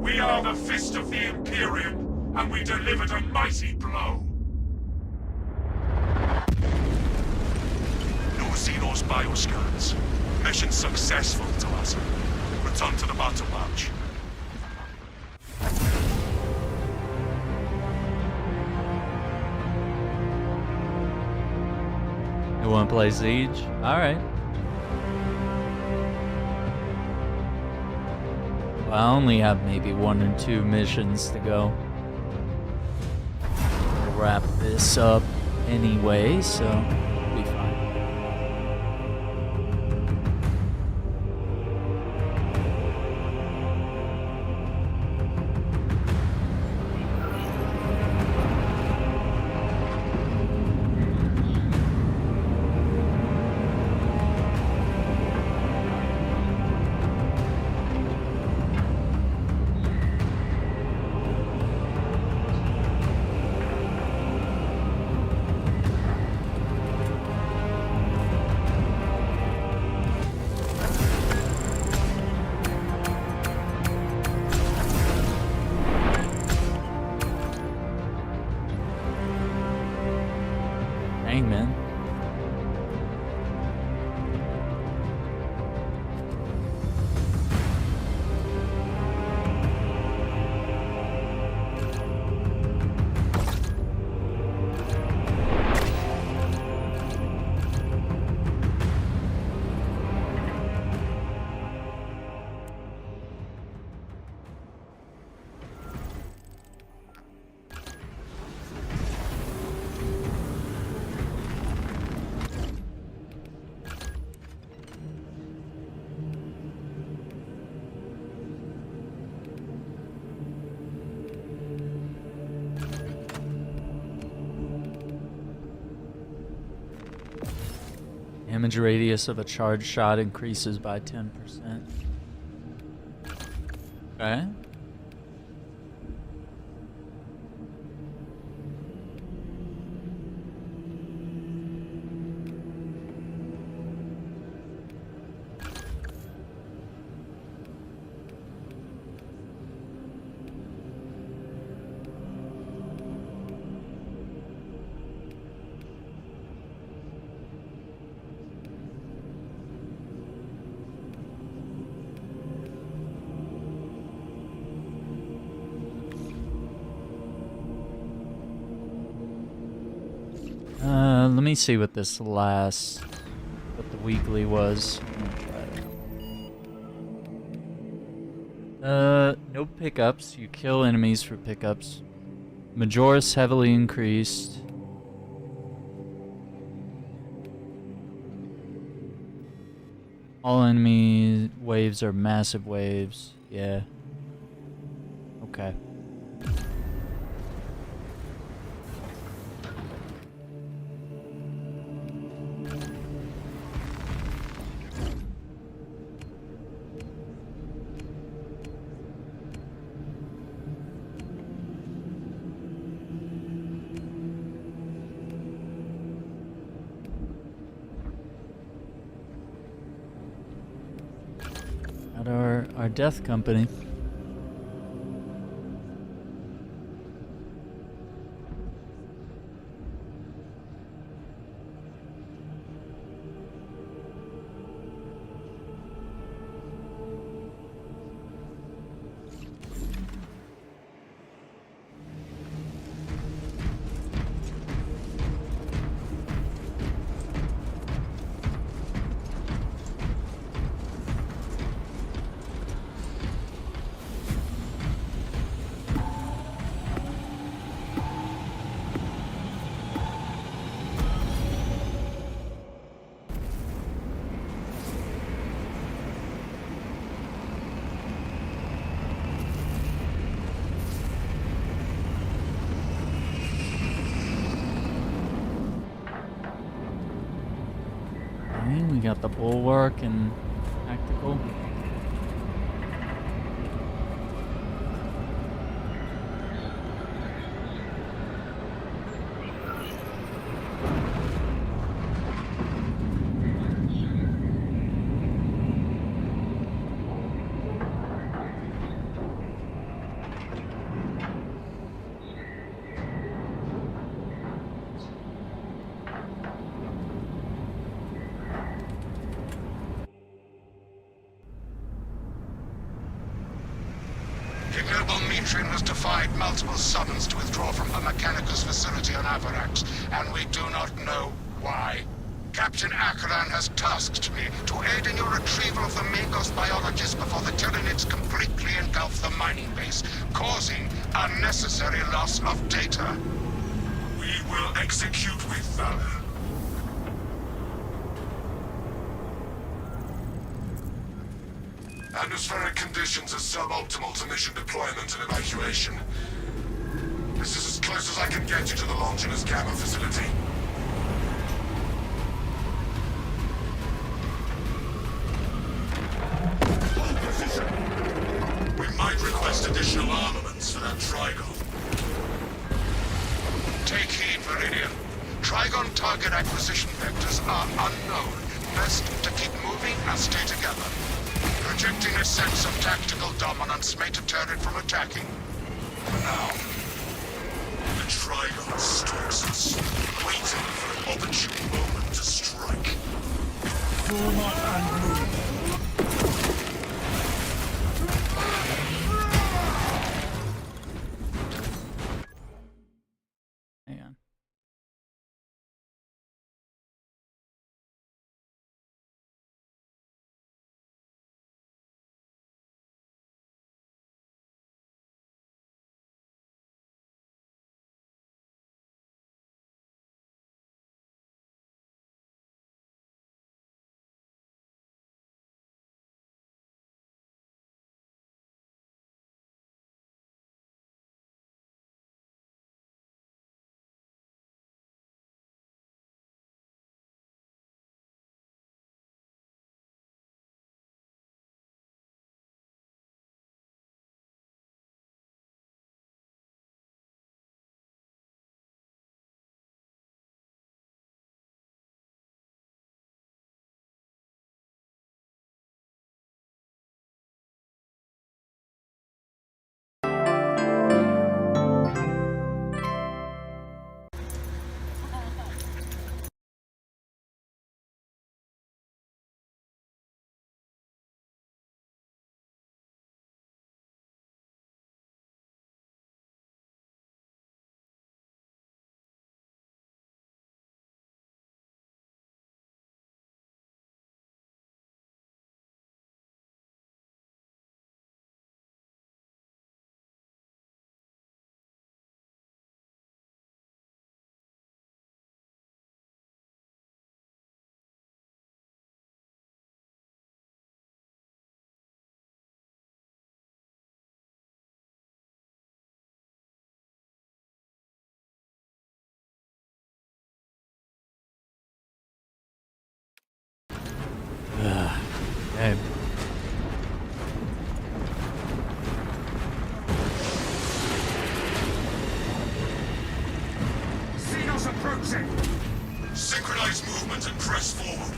We are the fist of the Imperium, and we delivered a mighty blow. No Xenos bioscans. Mission successful to us. Return to the battle pouch. You wanna play Siege? Alright. Well, I only have maybe 1 or 2 missions to go. We'll wrap this up anyway, so we'll be fine. Dang, man. Damage radius of a charged shot increases by 10%. Okay. Let me see what this last, what the weekly was. I'm gonna try it. No pickups. You kill enemies for pickups. Majoris heavily increased. All enemy waves are massive waves. Yeah. Okay. Our death company. Okay, we got the bulwark and tactical. Ignoble Mitrin has defied multiple summons to withdraw from the Mechanicus facility on Avarax, and we do not know why. Captain Akaran has tasked me to aid in your retrieval of the Magos biologists before the Tyranids completely engulf the mining base, causing unnecessary loss of data. We will execute with valor. Atmospheric conditions are suboptimal to mission deployment and evacuation. This is as close as I can get you to the Longinus Gamma facility. We might request additional armaments for that Trigon. Take heed, Viridian. Trigon target acquisition vectors are unknown. Best to keep moving and stay together. Projecting a sense of tactical dominance may deter it from attacking. For now, the Trigon stalks us, waiting for an opportune moment to strike. Form up and move. Hang on. Okay. Xenos approaching! Synchronize movement and press forward.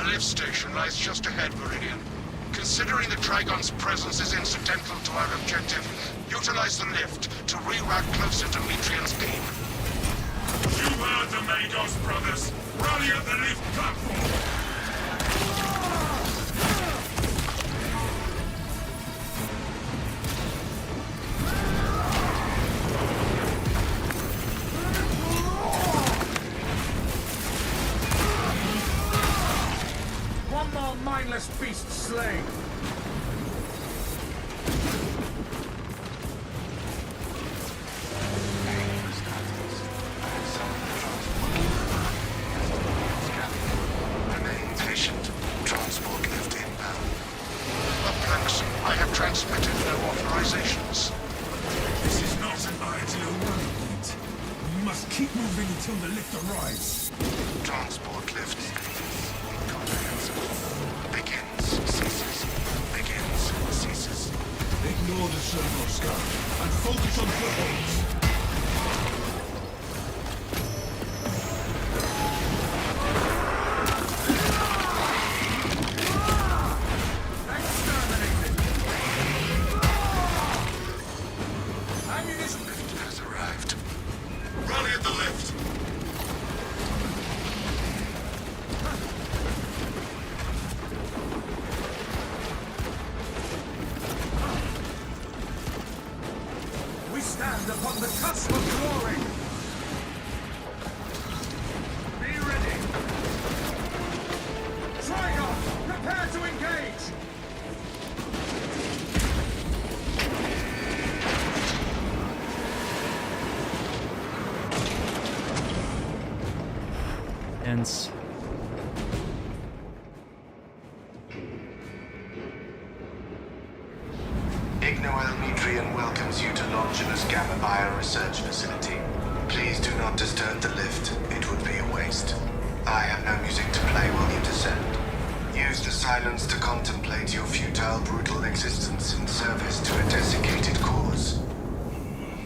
A lift station lies just ahead, Meridian. Considering the Trigon's presence is incidental to our objective, utilize the lift to reroute closer to Metrian's beam. You heard the Magos, brothers. Rally at the lift platform. One more mindless beast slain. Remain patient. Transport lift inbound. Perplexing. I have transmitted no authorizations. This is not an ideal run point. We must keep moving until the lift arrives. Transport lift. Comprehensive. Begins, ceases. Begins, ceases. Ignore the servo scar and focus on footholds. Exterminated. Ammunition. Lift has arrived. Rally at the lift. We stand upon the cusp of glory. Be ready. Trigon, prepare to engage. Hence, Ignoel Metrian welcomes you to Longinus Gamma Bio Research Facility. Please do not disturb the lift. It would be a waste. I have no music to play while you descend. Use the silence to contemplate your futile, brutal existence in service to a desiccated cause.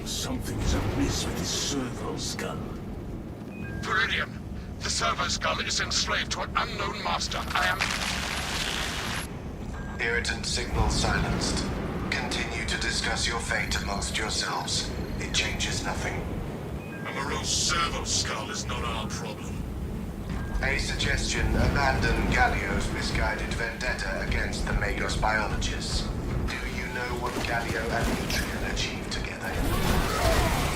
Something is amiss with this servo skull. Viridian, the servo skull is enslaved to an unknown master. I am... Irritant signal silenced. Continue to discuss your fate amongst yourselves. It changes nothing. A morose servo skull is not our problem. A suggestion, abandon Gallio's misguided vendetta against the Magos biologists. Do you know what Gallio and Metrian achieved together?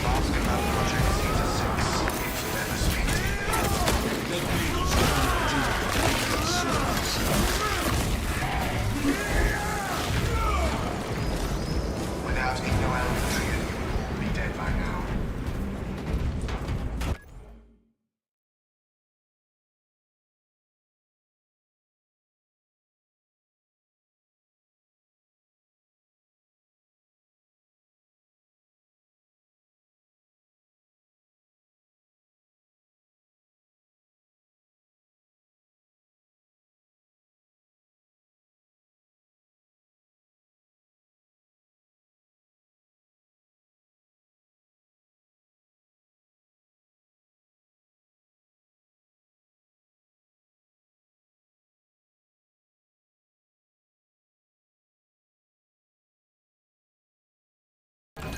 Ask about Project Zeta 6, if you ever speak to him. Without Ignoel Metrian, you would be dead by now.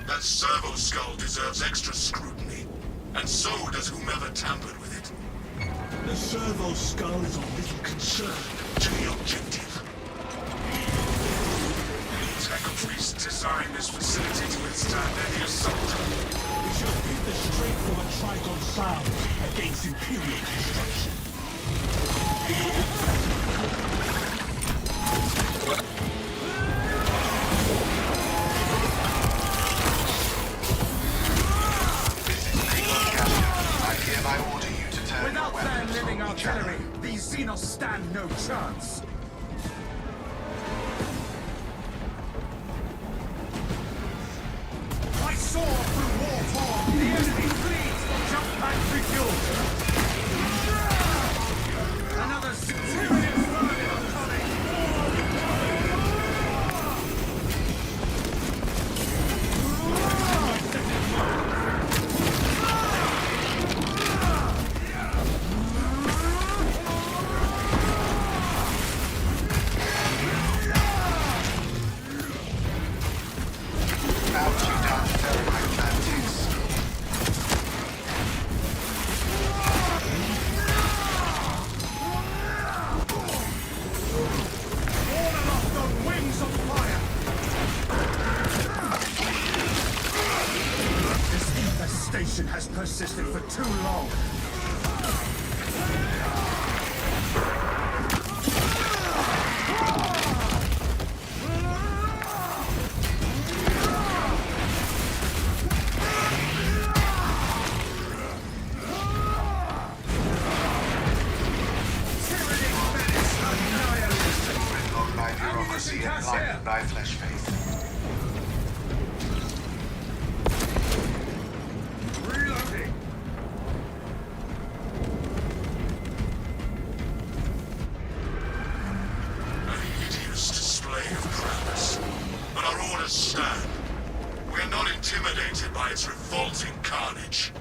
That servo skull deserves extra scrutiny, and so does whomever tampered with it. The servo skull is of little concern To the objective. Tech priests designed this facility to withstand any assault. We shall hit the strength of a Trigon sound against Imperial construction. I hereby order you to turn Without your their weapons living on each other. artillery, these Xenos stand no chance. I soar through war-torn. The enemy flees. Jump back, refuel. Another serious burden coming. resisted for too long. By bureaucracy and blinded by flesh faith. Reloading. A hideous display of prowess. But our orders stand. We are not intimidated by its revolting carnage.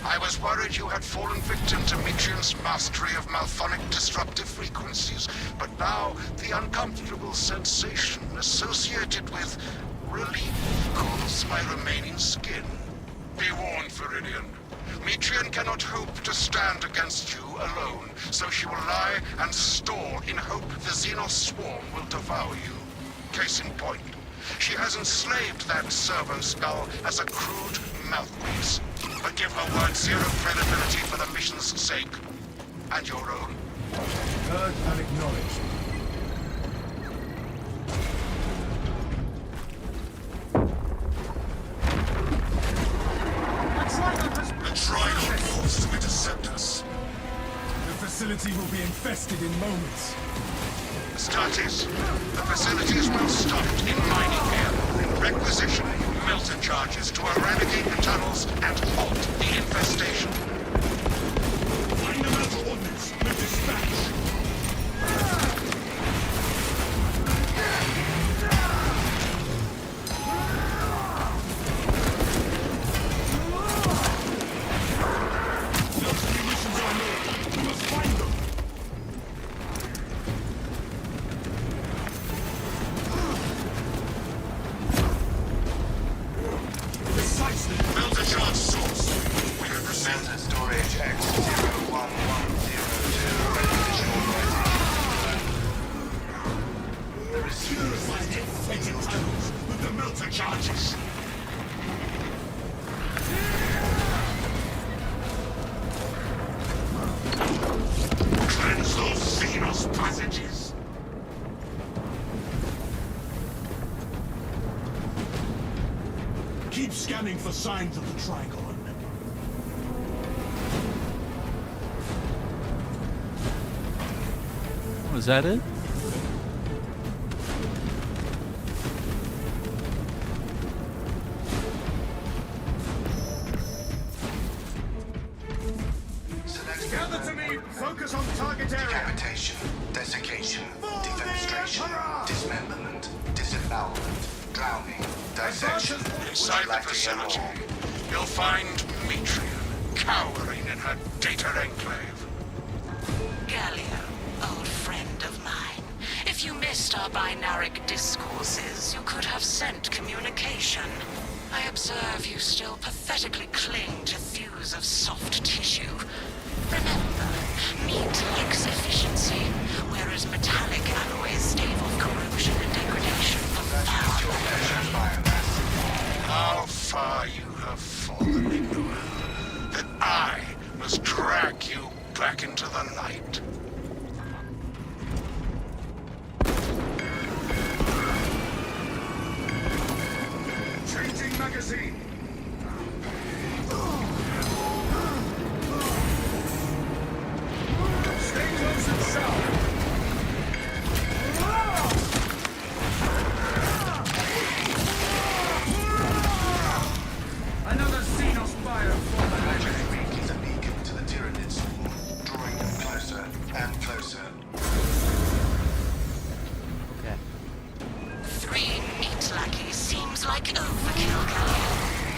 I was worried you had fallen victim to Mitrian's mastery of malphonic disruptive frequencies, but now the uncomfortable sensation associated with relief cools my remaining skin. Be warned, Viridian. Mitrian cannot hope to stand against you alone, so she will lie and stall in hope the Xenos swarm will devour you. Case in point, she has enslaved that servo skull as a crude mouthpiece. But give her word zero credibility for the mission's sake. And your own. Heard and acknowledged. The Trident forces to intercept us. The facility will be infested in moments. Status. The facility is well stocked in mining gear. Requisition melter charges to eradicate the tunnels and halt the infestation. Find the metal ordnance with dispatch. Those munitions are low. We must find them. Melter charge source. We can proceed. Melter storage X-01102. Requisition authorization. The receiver is inflated tunnels with the melter charges. Cleanse those Xenos passages. Keep scanning for signs of the Trigon. Was that it? Select Gather to me. Focus on target area. decapitation, desiccation, defenestration, dismemberment, disembowelment, drowning, dissection. Inside the facility, you'll find Mitrian cowering in her data enclave. Gallia, old friend of mine. If you missed our binaric discourses, you could have sent communication. I observe you still pathetically cling to thews of soft tissue. Remember, meat lacks efficiency, whereas metallic alloys stave off corrosion and degradation from far. How far you have fallen, Ignoel, that I must drag you back into the light. Changing magazine. Stay close and sharp. Another Xenos fire for the legend. Is a beacon to the Tyranid swarm, drawing them closer and closer. Okay. 3 meat lackeys seems like overkill, Gallia.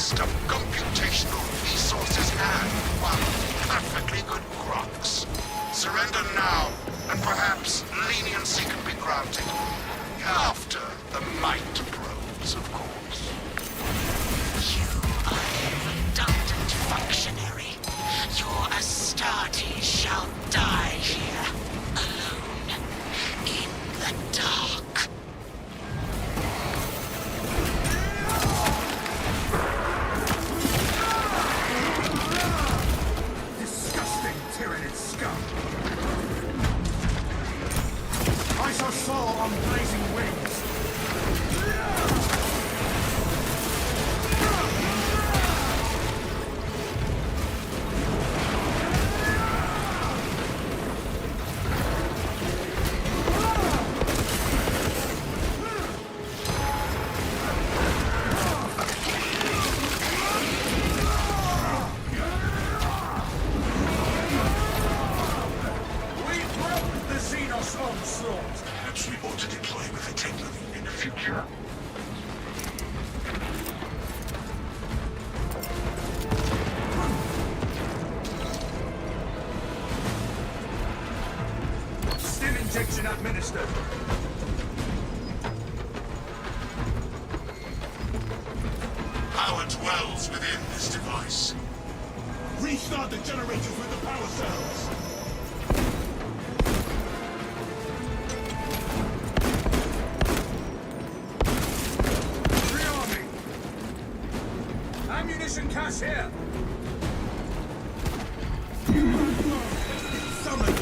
waste of computational resources and, well, perfectly good crocs. Surrender now, and perhaps leniency can be granted. After the might probes, of course. You are a redundant functionary. Your Astartes shall die here, alone, in the dark. Disgusting Tyranid scum! I shall soar on blazing wings! We broke the Xenos onslaught! Perhaps we ought to deploy with a technology in the future. Stim injection administered. Power dwells within this device. Restart the generators with the power cells. Rearming! Ammunition cache here! Summon!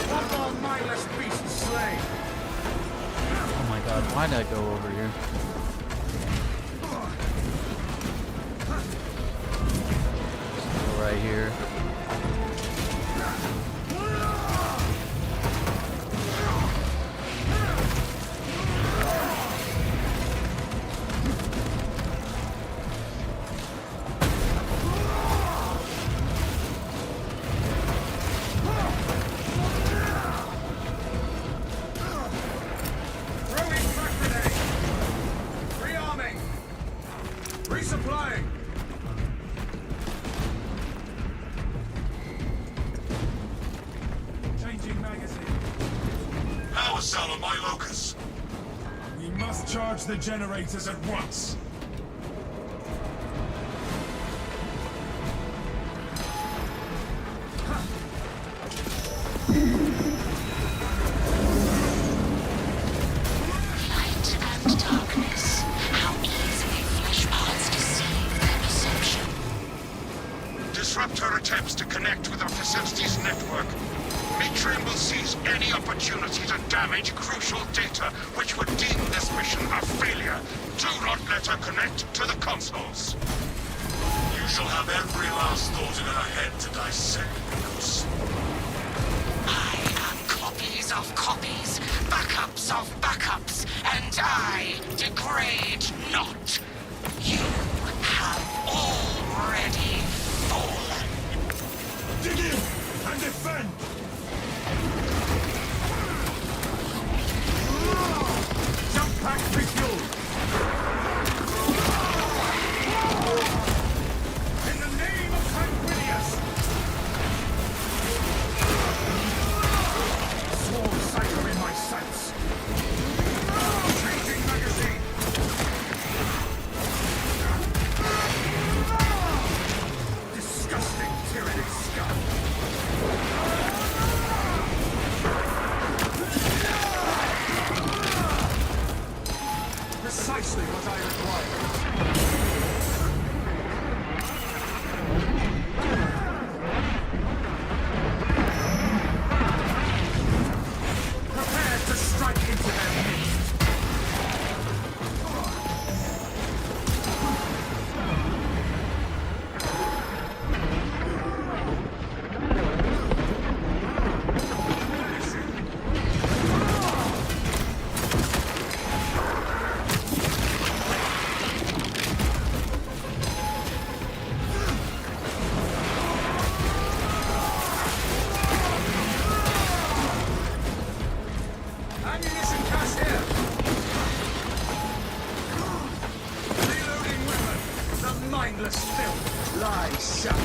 One more mindless beast slain! Oh my god, why'd I go over here? Go right here. Throwing frag grenade! Rearming! Resupplying! Changing magazine. Power cell on my locus. We must charge the generators at once. Light and darkness. How easily flesh parts deceive their perception. Disrupt her attempts to connect with our facilities network. Imperium will seize any opportunity to damage crucial data which would deem this mission a failure. Do not let her connect to the consoles. You shall have every last thought in her head to dissect, because I am copies of copies, backups of backups, and I degrade not. You have already fallen. Dig in and defend! Jump pack refueled! In the name of Tranquilius! Sworn psycho in my sights! Changing magazine! Disgusting Tyranid scum! Precisely what I required. Prepare to strike into their midst. Godless filth lies shattered.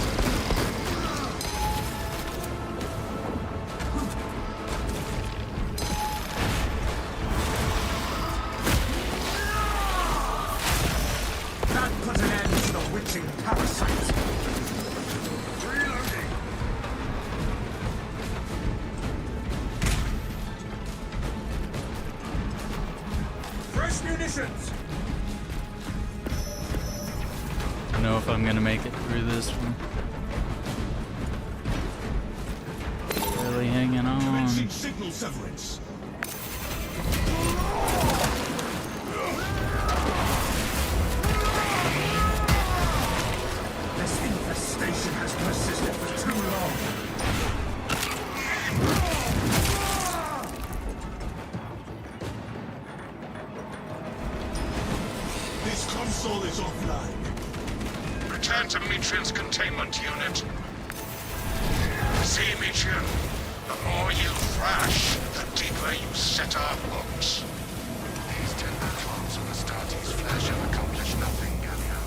That put an end to the witching parasite. Reloading. Fresh munitions. I don't know if I'm gonna make it through this one. Really hanging on. Commencing signal severance. This infestation has persisted for too long. This console is offline. Return to Metrian's containment unit. See, Metrian, the more you thrash, the deeper you set our hooks. These tender claws on Astartes' flesh have accomplished nothing, Gallia.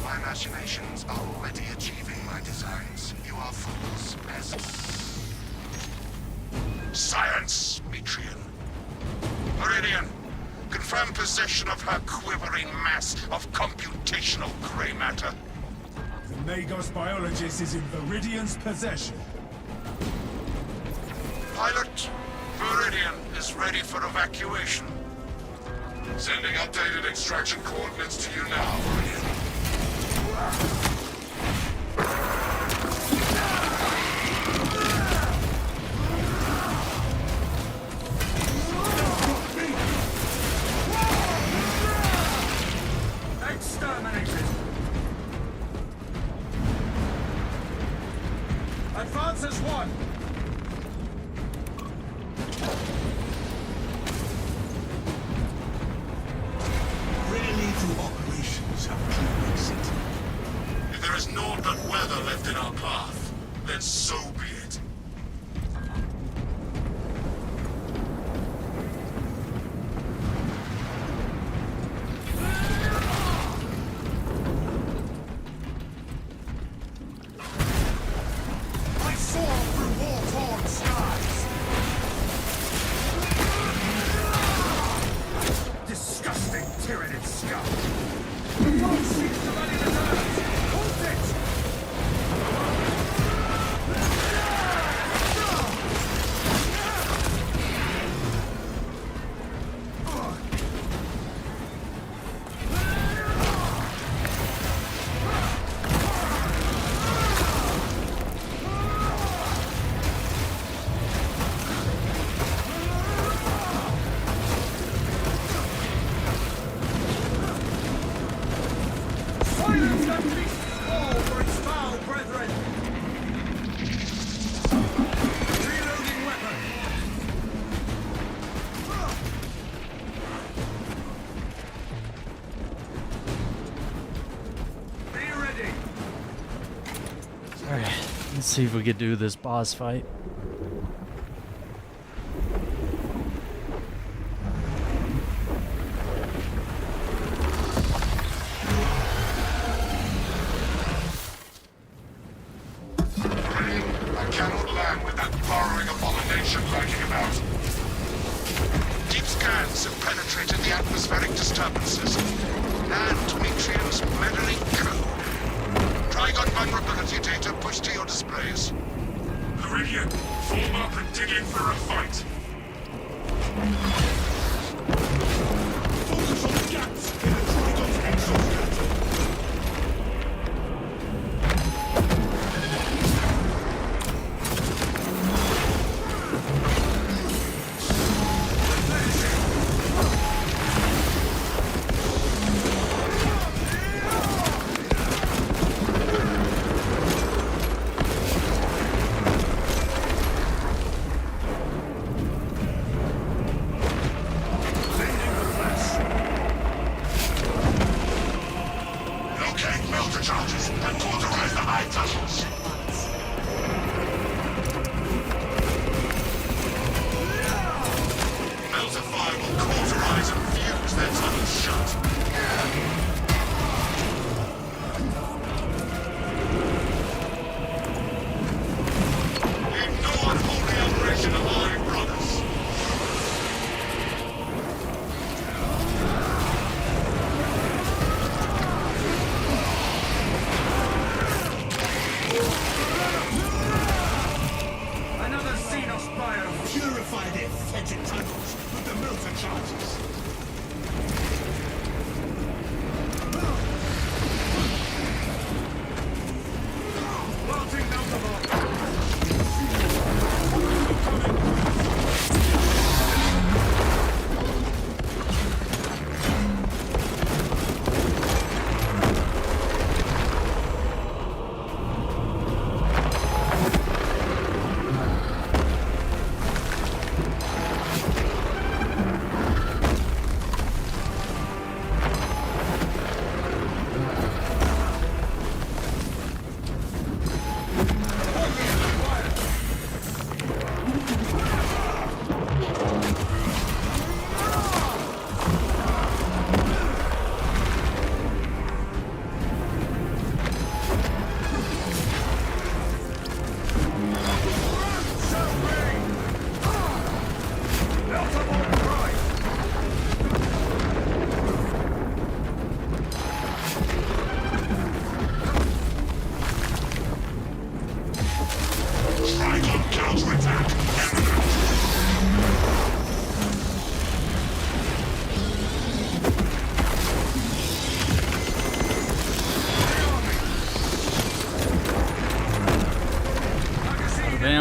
My machinations are already achieving my designs. You are fools, peasants. Science, Metrian. Meridian, confirm possession of her quivering mass of computational gray matter. The Magos biologist is in Viridian's possession. Pilot, Viridian is ready for evacuation. Sending updated extraction coordinates to you now, Meridian. Exterminated. Advance as one. Really through operations have a clear exit. If there is naught but weather left in our path, then so be it. I soar through war-torn skies. Disgusting Tyranid scum. The foe seeks to rally reserves. Hold it! Silence that beast's call for its foul brethren! Reloading weapon! Be ready! Alright, let's see if we could do this boss fight. I cannot land with that burrowing abomination lurking about. Deep scans have penetrated the atmospheric disturbances and Metrian's meddling code. Trigon vulnerability data pushed to your displays. Meridian, form up and dig in for a fight. Focus on the gaps in the Trigon's exoskeleton.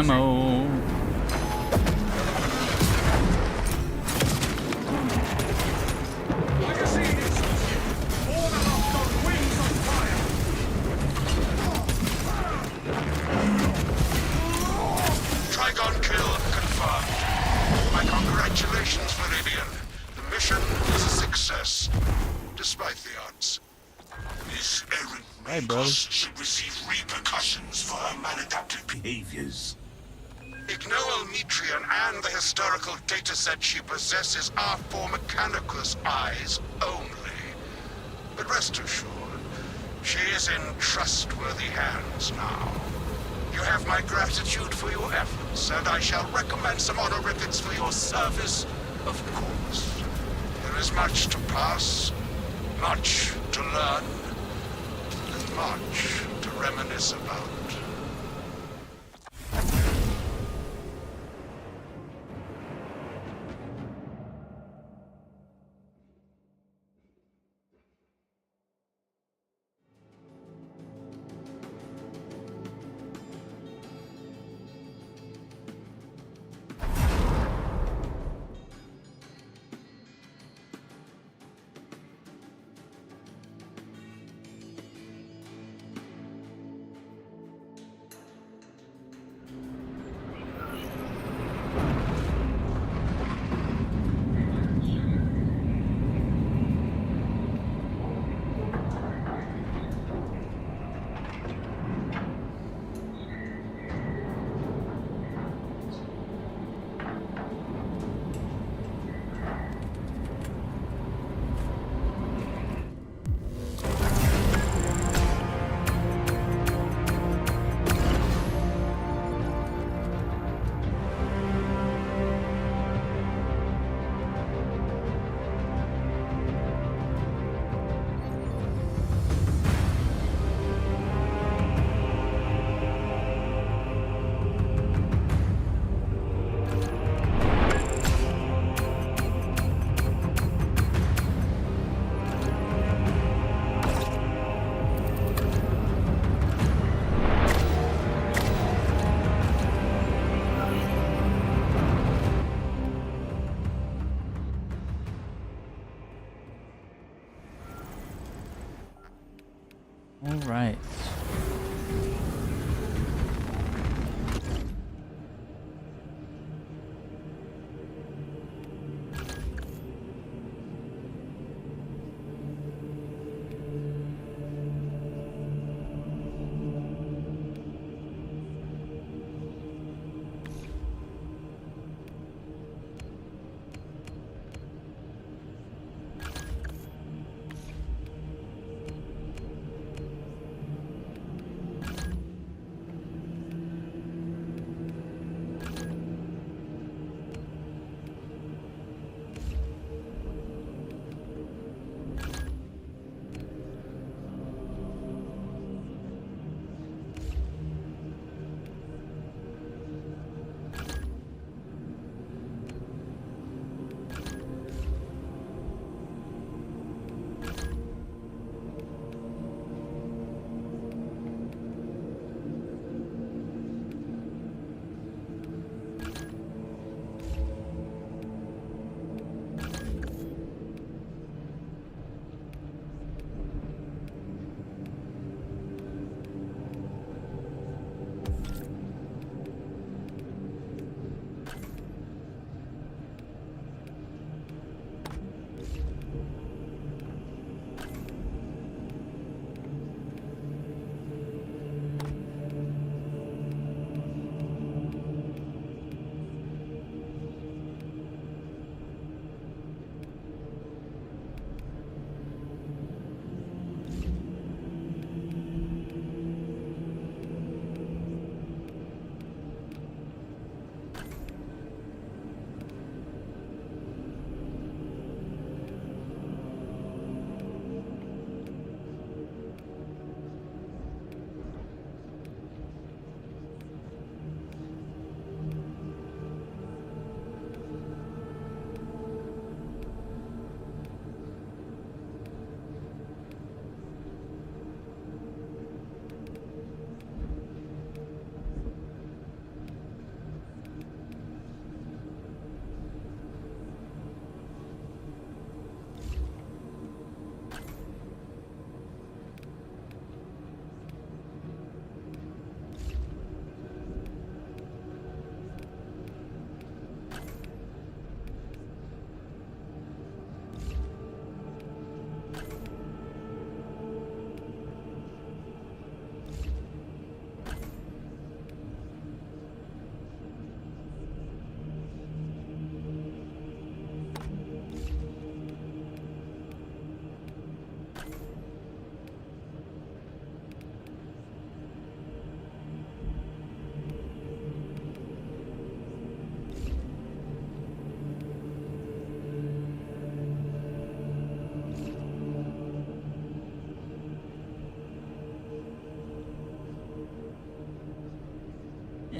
ammo. Magazine exhausted. All the locked on wings on fire. Trigon kill confirmed. My congratulations, Meridian. The mission is a success, despite the odds. This errant Hey, Magos bro. should receive repercussions for her maladaptive behaviors. Ignoel Metrian and the historical dataset she possesses are for Mechanicus eyes only. But rest assured, she is in trustworthy hands now. You have my gratitude for your efforts, and I shall recommend some honorifics for your service, of course. There is much to pass, much to learn, and much to reminisce about. All right.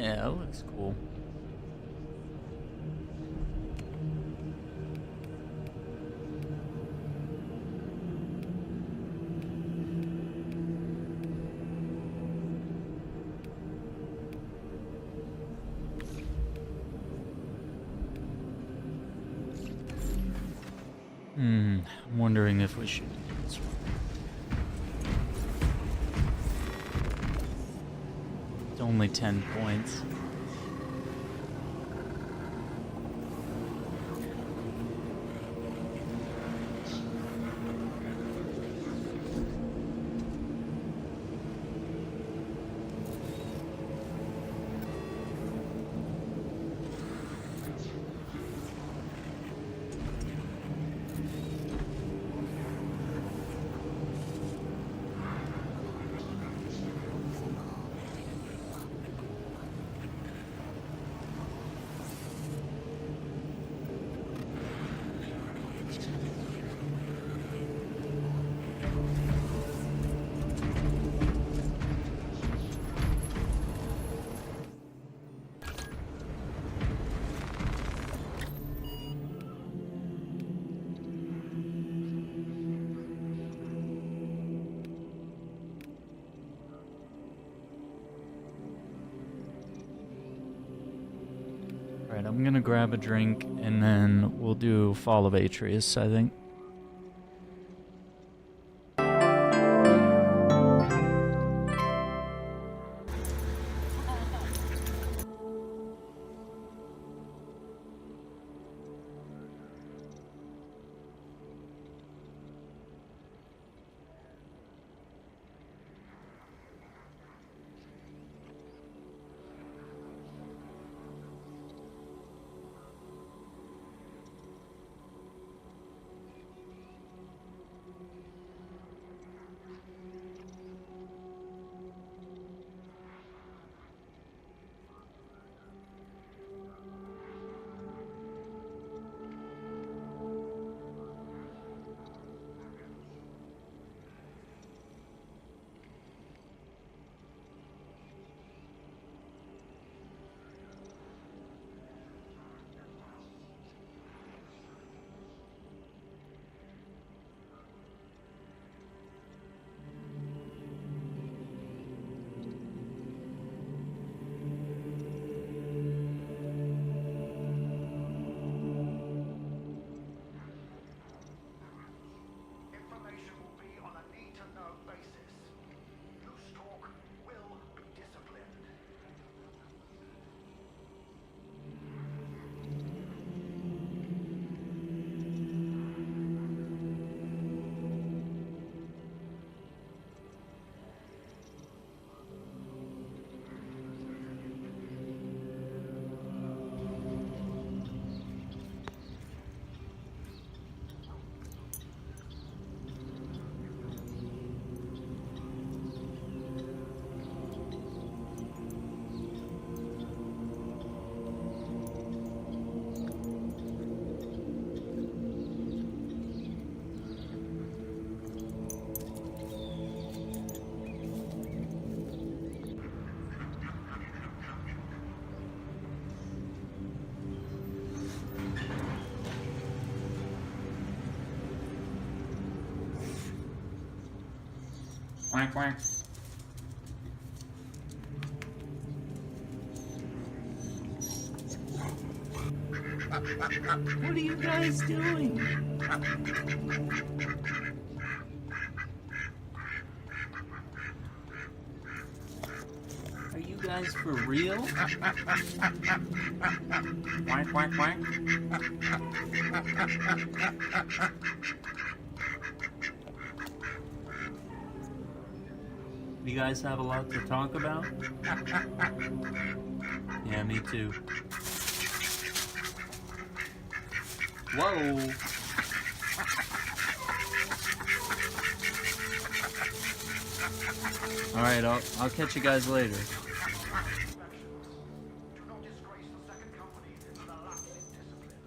Yeah, it looks cool. I'm wondering if we should do this one. It's only 10 points. Alright, I'm gonna grab a drink and then we'll do Fall of Atreus, I think. Information will be on a need-to-know basis. Loose talk will be disciplined. Quack, quack. What are you guys doing? Are you guys for real? Quack, quack, quack. You guys have a lot to talk about? Yeah, me too. Whoa! Alright, I'll catch you guys later. Do not disgrace the second company for the lack of discipline.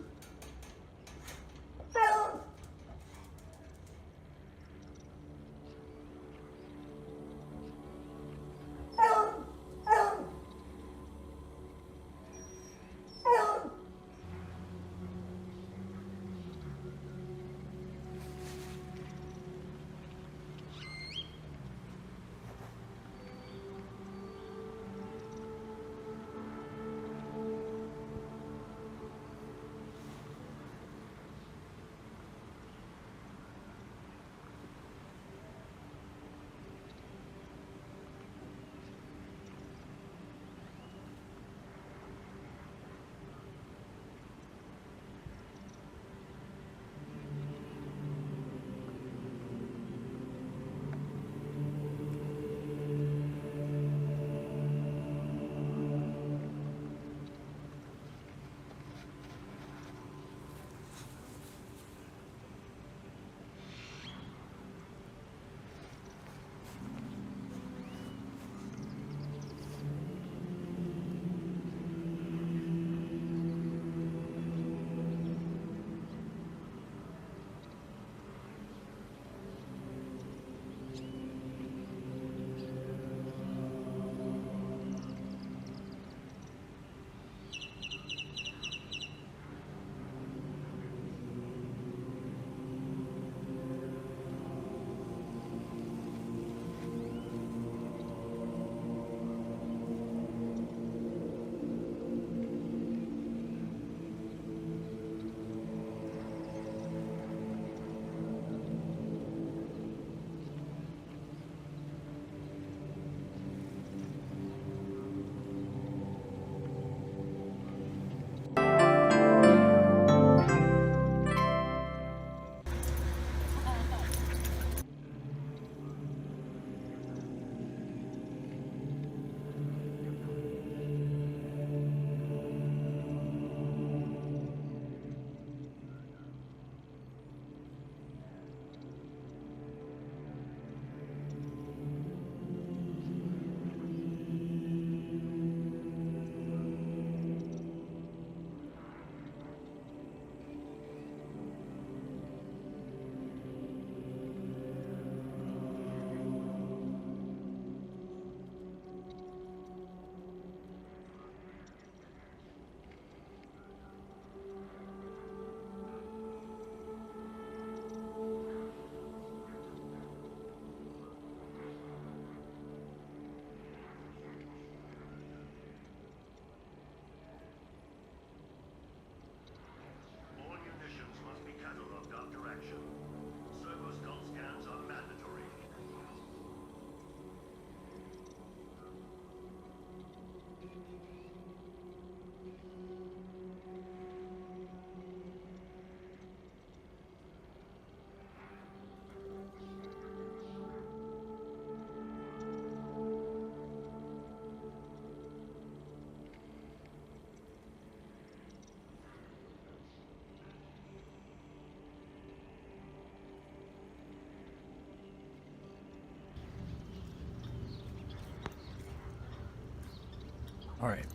Alright.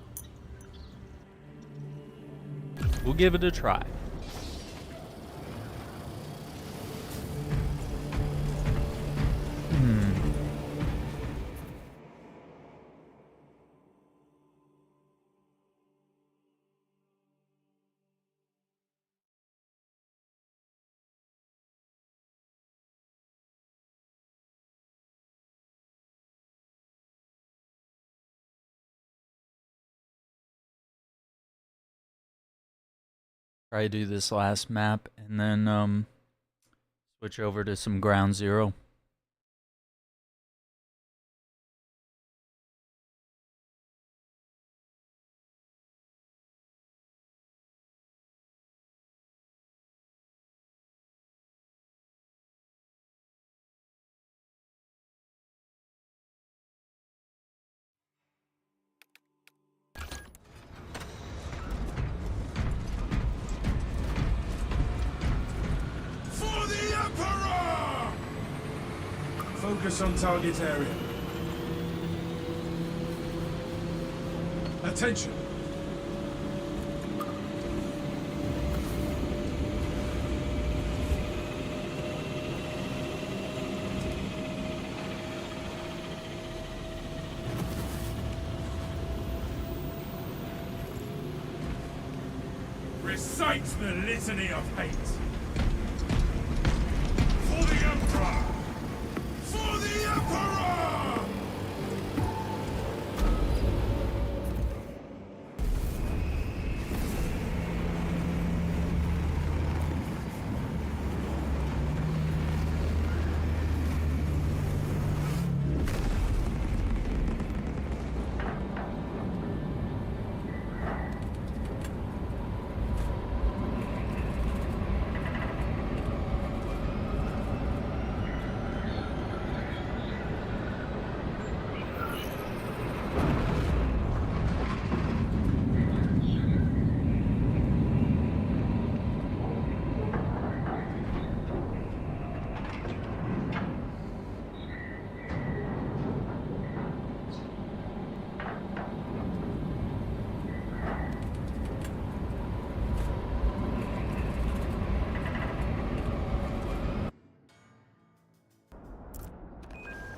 We'll give it a try. Try to do this last map and then switch over to some ground zero. For the Emperor! Focus on target area. Attention! Recite the litany of hate. For the Emperor! For the Emperor!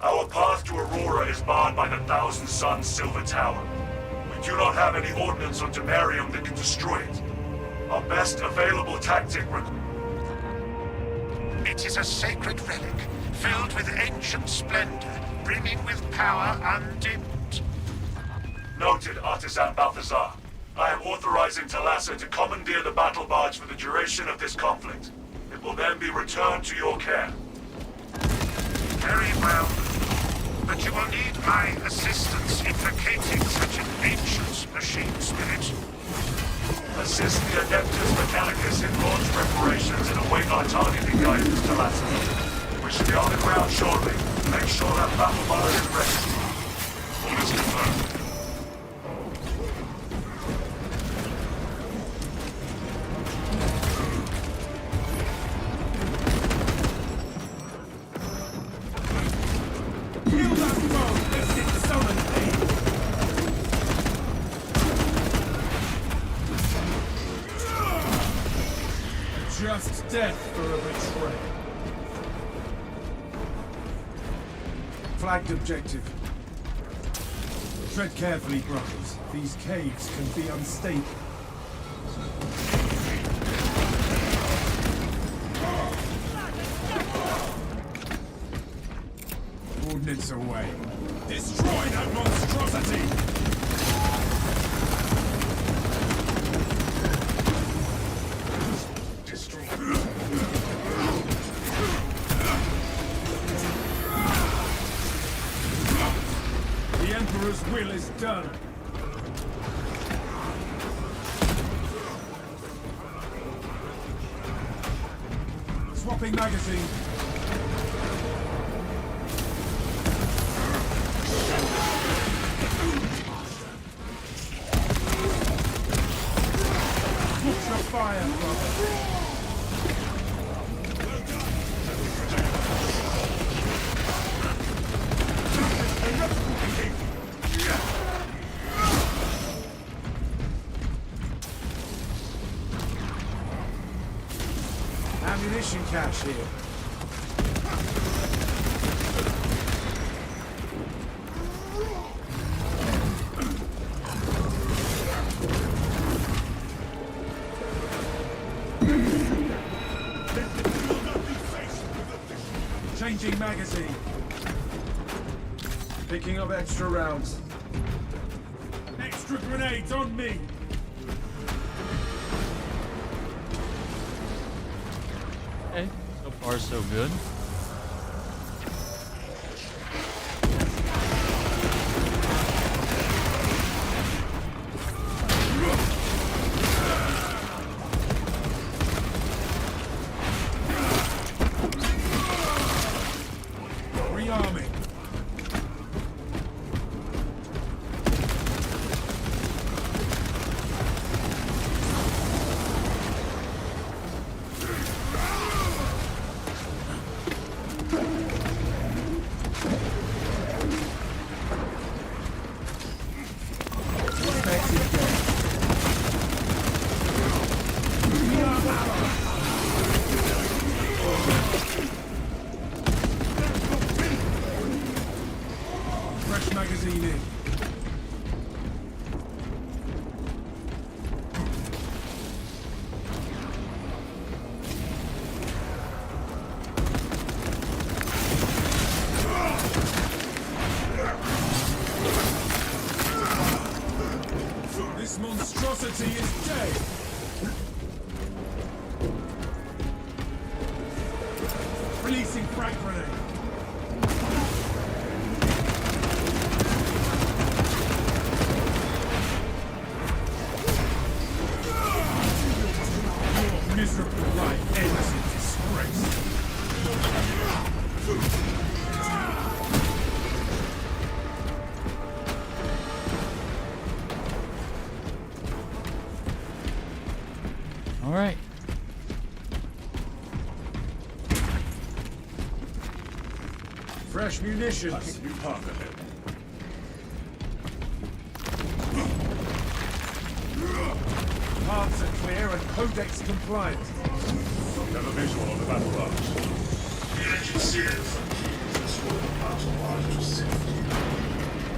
Our path to Aurora is barred by the Thousand Suns Silver Tower. We do not have any ordnance on Imperium that can destroy it. Our best available tactic It is a sacred relic, filled with ancient splendor, brimming with power undimmed. Noted, Artisan Balthazar. I am authorizing Talassa to commandeer the battle barge for the duration of this conflict. It will then be returned to your care. Very well. But you will need my assistance in locating such an ancient machine spirit. Assist the Adeptus Mechanicus in launch preparations and await our targeting guidance, Talassa. We should be on the ground shortly. Make sure that battle barge is ready. Orders confirmed. Kill that foe lest it summon thee! Just death for a betrayal. Flagged objective. Tread carefully, brothers. These caves can be unstable. Ordnance away. Destroy that monstrosity! The Emperor's will is done. Swapping magazine. Watch your fire, brother. Ammunition cache here. Changing magazine. Picking up extra rounds. Extra grenades on me. Okay, so far so good. Rearming. Fresh magazine in. This monstrosity is dead. Releasing frag grenade. Your miserable life ends in disgrace. All right. Fresh munitions. New path ahead. Paths are clear and codex compliant. We have a visual on the battle barge. The engine seals.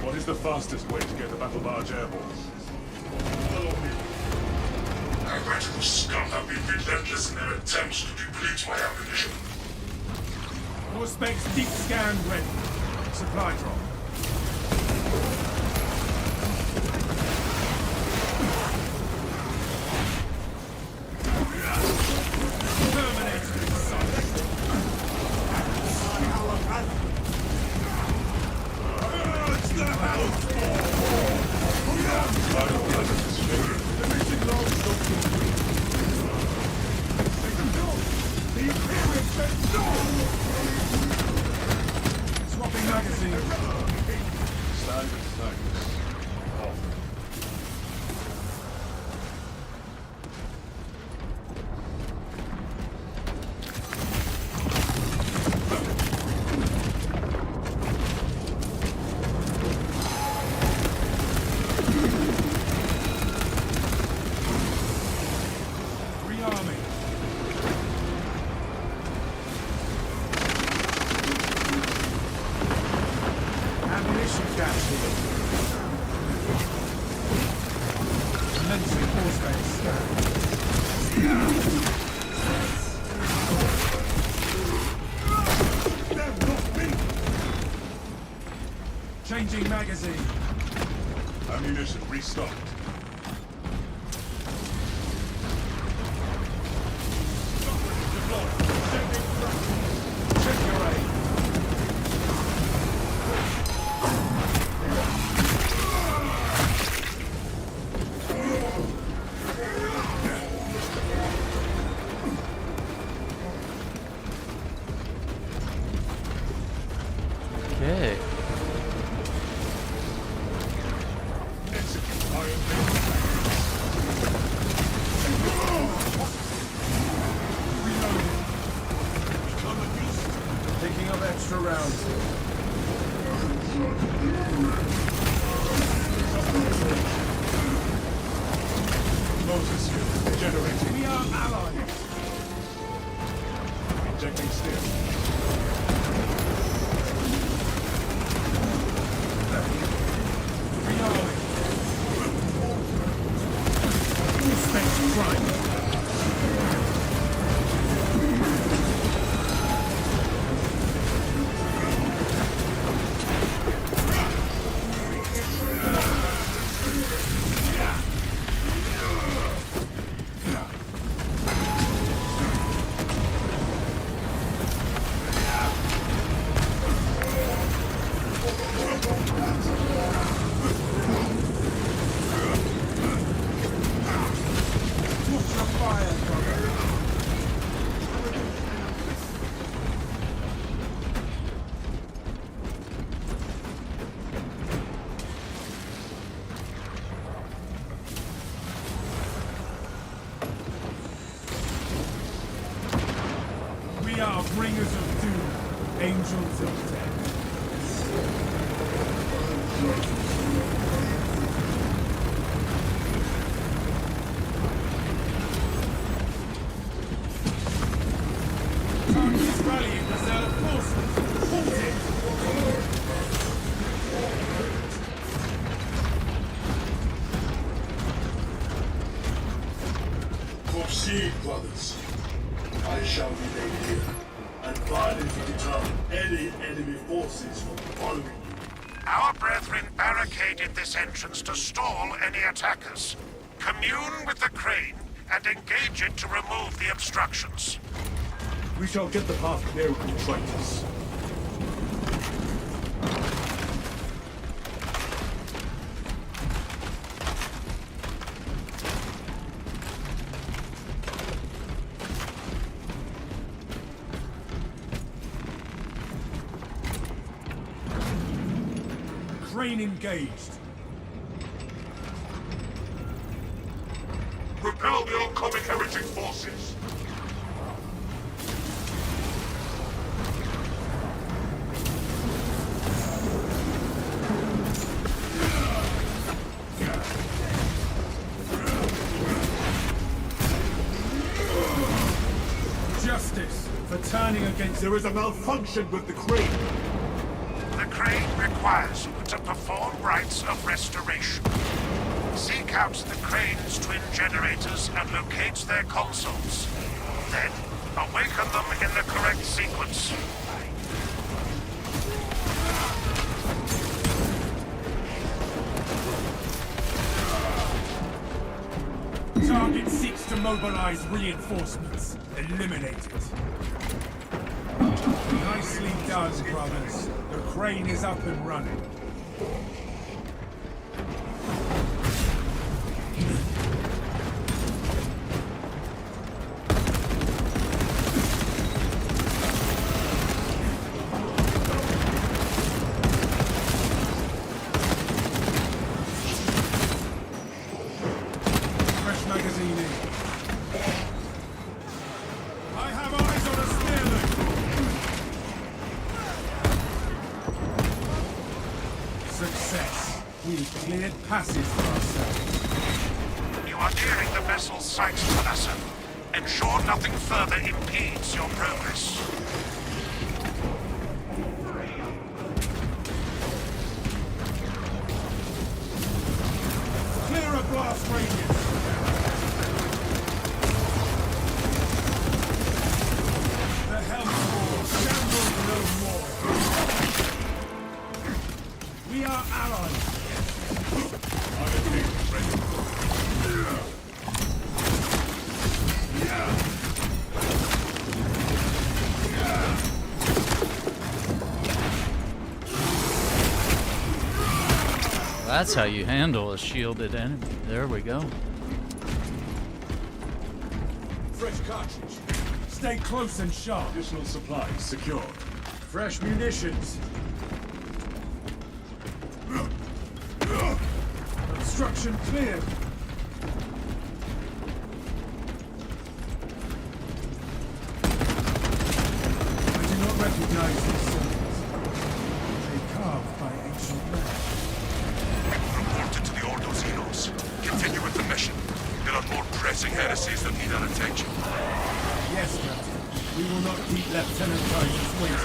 What is the fastest way to get the battle barge airborne? Heretical scum have been relentless in their attempts to deplete my ammunition. All specs deep scan ready. Supply drop. Terminator in sight. Swapping magazine. Rearming. Ammunition cache here. Immensely force-based scan. Changing magazine. Ammunition restocked. Check your aim. Okay. Picking up extra rounds. Moses, generating. We are allies. Projecting still. Reloading. Full space crime. We are bringers of doom, angels of death. Target's rallying reserve forces. Halt it! Proceed, brothers. I shall remain here and violently deter any enemy forces from following you. Our brethren barricaded this entrance to stall any attackers. Commune with the crane and engage it to remove the obstructions. We shall get the path clear with the Titus. Crane engaged. Repel the oncoming heretic forces. Justice for turning against. There is a malfunction with the crane. The crane requires you to perform rites of restoration. Seek out the crane's twin generators and locate their consoles. Then, awaken them in the correct sequence. Target seeks to mobilize reinforcements. Eliminate it. Nicely done, brothers. The crane is up and running. Fresh magazine in. I have eyes on a spearman. Success. We've cleared passage for ourselves. You are nearing the vessel's sights, Vanessa. Ensure nothing further impedes your progress. Clear a blast radius. The Hellspawn shambles no more. We are allies. That's how you handle a shielded enemy. There we go. Fresh cartridge. Stay close and sharp. Additional supplies secured. Fresh munitions. Obstruction cleared. I do not recognize these symbols. They carved by ancient men. Reported to the Ordo Xenos. Continue with the mission. There are more pressing heresies that need our attention. Yes, Captain. We will not keep left Lieutenant Titus waiting.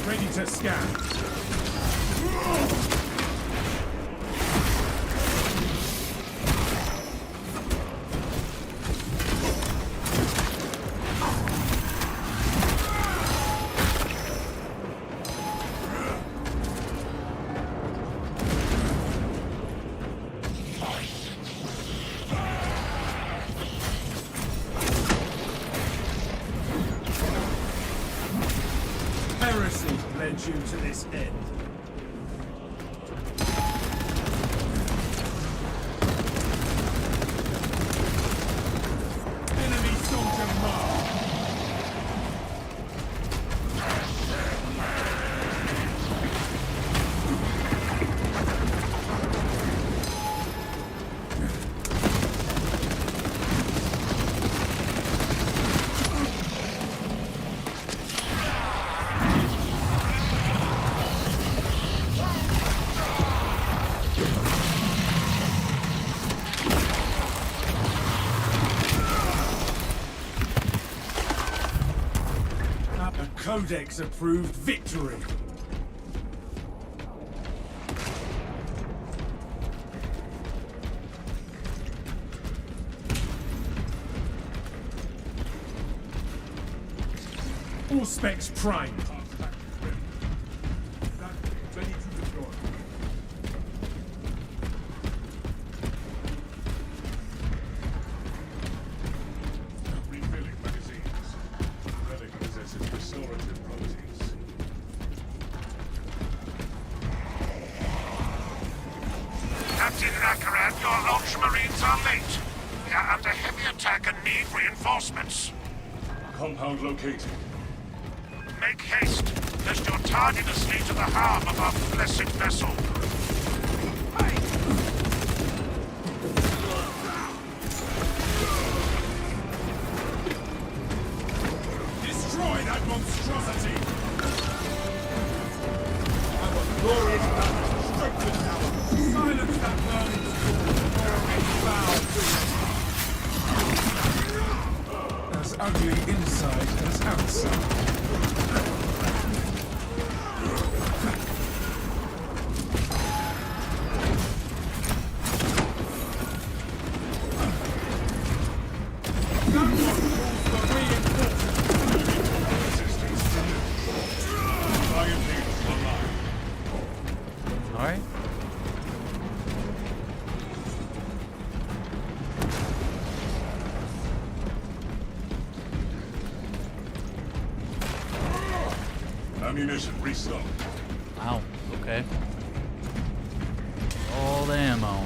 Ready to scan. Heresy led you to this end. Enemy soldier marked. Codex approved victory. All specs primed. Ready to deploy. Refilling magazines. Relic possesses restorative properties. Captain Akaran, your Ultramarines are late. We are under heavy attack and need reinforcements. Compound located. Make haste, lest your tardiness lead to the harm of our blessed vessel. Destroy that monstrosity! Our glorious battle strengthens our. Silence that burning storm, or be foul to it. As ugly inside as outside. Alright. Ammunition restocked. Wow. Okay. All the ammo.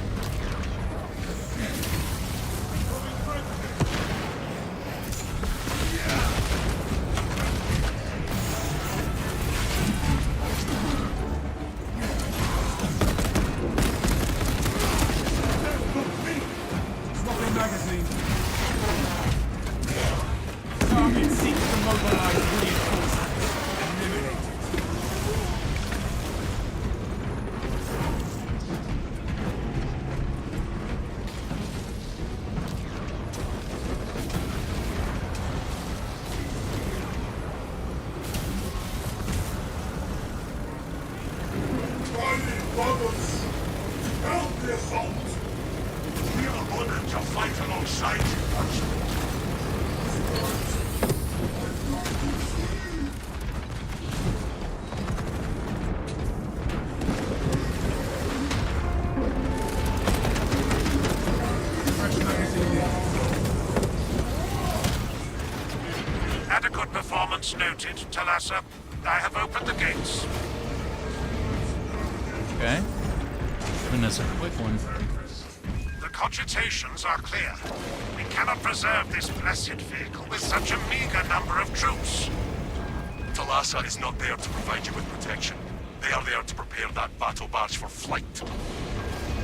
Swapping magazine. Target seeks to mobilize reinforcements. Eliminate it. Help the assault! We are honored to fight alongside you, Archibald. Movements noted, Talassa. I have opened the gates. Okay. And that's a quick one. The cogitations are clear. We cannot preserve this blessed vehicle with such a meager number of troops. Talassa is not there to provide you with protection. They are there to prepare that battle barge for flight.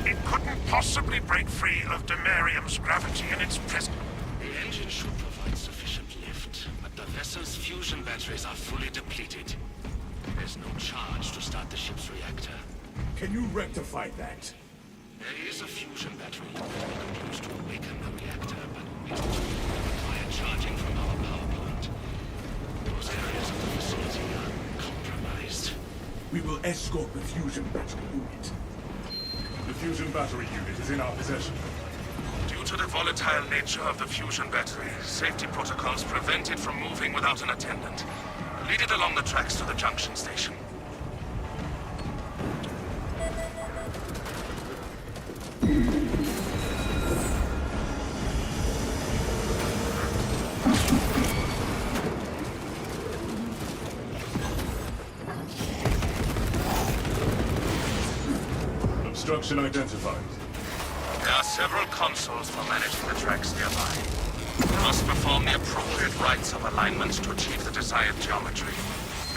It couldn't possibly break free of Demarium's gravity in its present. The engine should provide sufficient lift, but the vessel's fusion batteries are fully depleted. There's no charge to start the ship's reactor. Can you rectify that? There is a fusion battery that we could use to awaken the reactor, but it would require charging from our power plant. Those areas of the facility are compromised. We will escort the fusion battery unit. The fusion battery unit is in our possession. Due to the volatile nature of the fusion battery, safety protocols prevent it from moving without an attendant. Lead it along the tracks to the junction station. Obstruction identified. There are several consoles for managing the tracks nearby. You must perform the appropriate rites of alignment to achieve the desired geometry.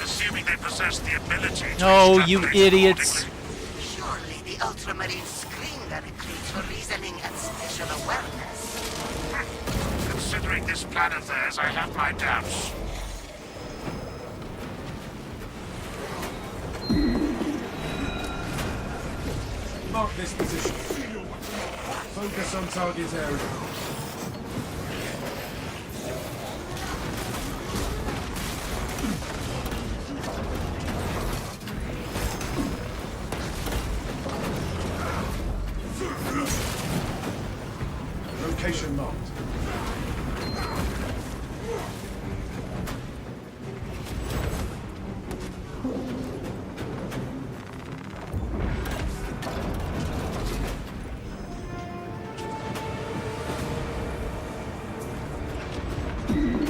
Assuming they possess the ability to No, you extrapolate idiots. accordingly. Surely the Ultramarine screen that includes for reasoning and spatial awareness. Considering this plan of theirs, I have my doubts. Mark this position. Focus on target area. Location marked.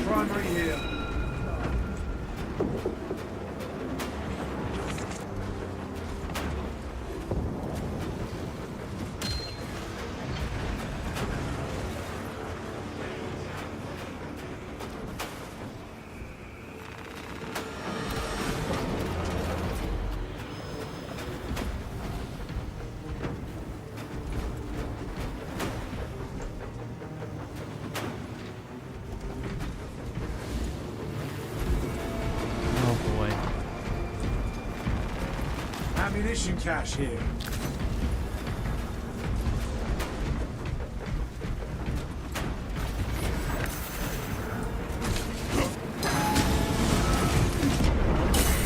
Primary here. Oh boy. Ammunition cache here.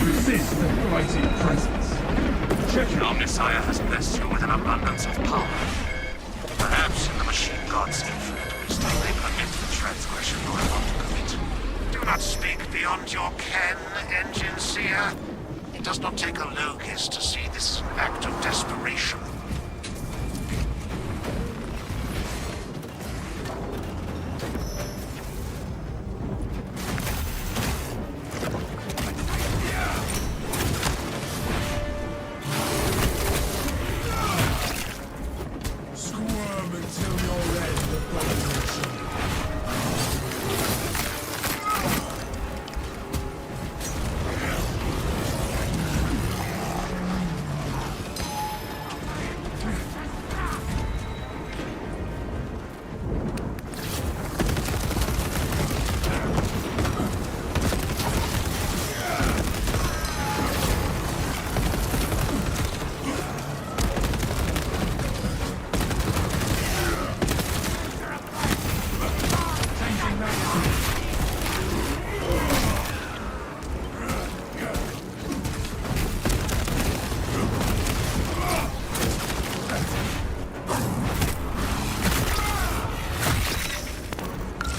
Resist the blighted presence. Check it. Omnissiah has blessed you with an abundance of power. Perhaps in the machine god's infinite wisdom they permit the transgression you are about to commit. Do not speak beyond your ken, Engine Seer. It does not take a logist to see this act of desperation. Squirm until you're end of domination.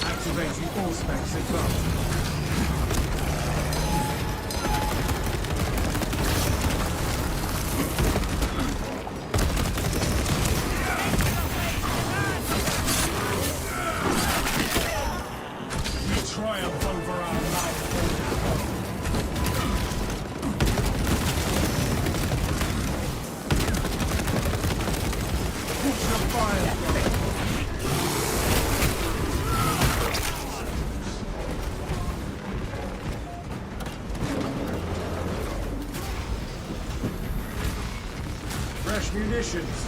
Activating all specs advanced. We triumph over our life. Fresh munitions.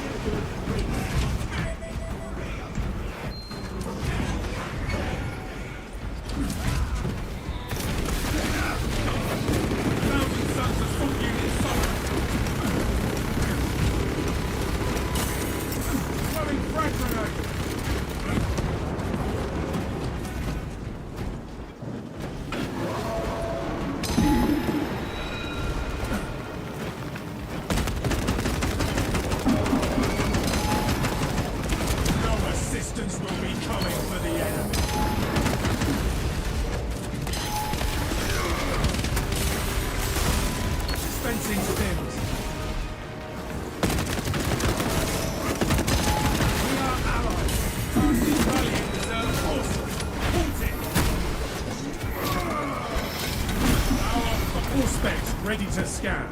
Ready to scan.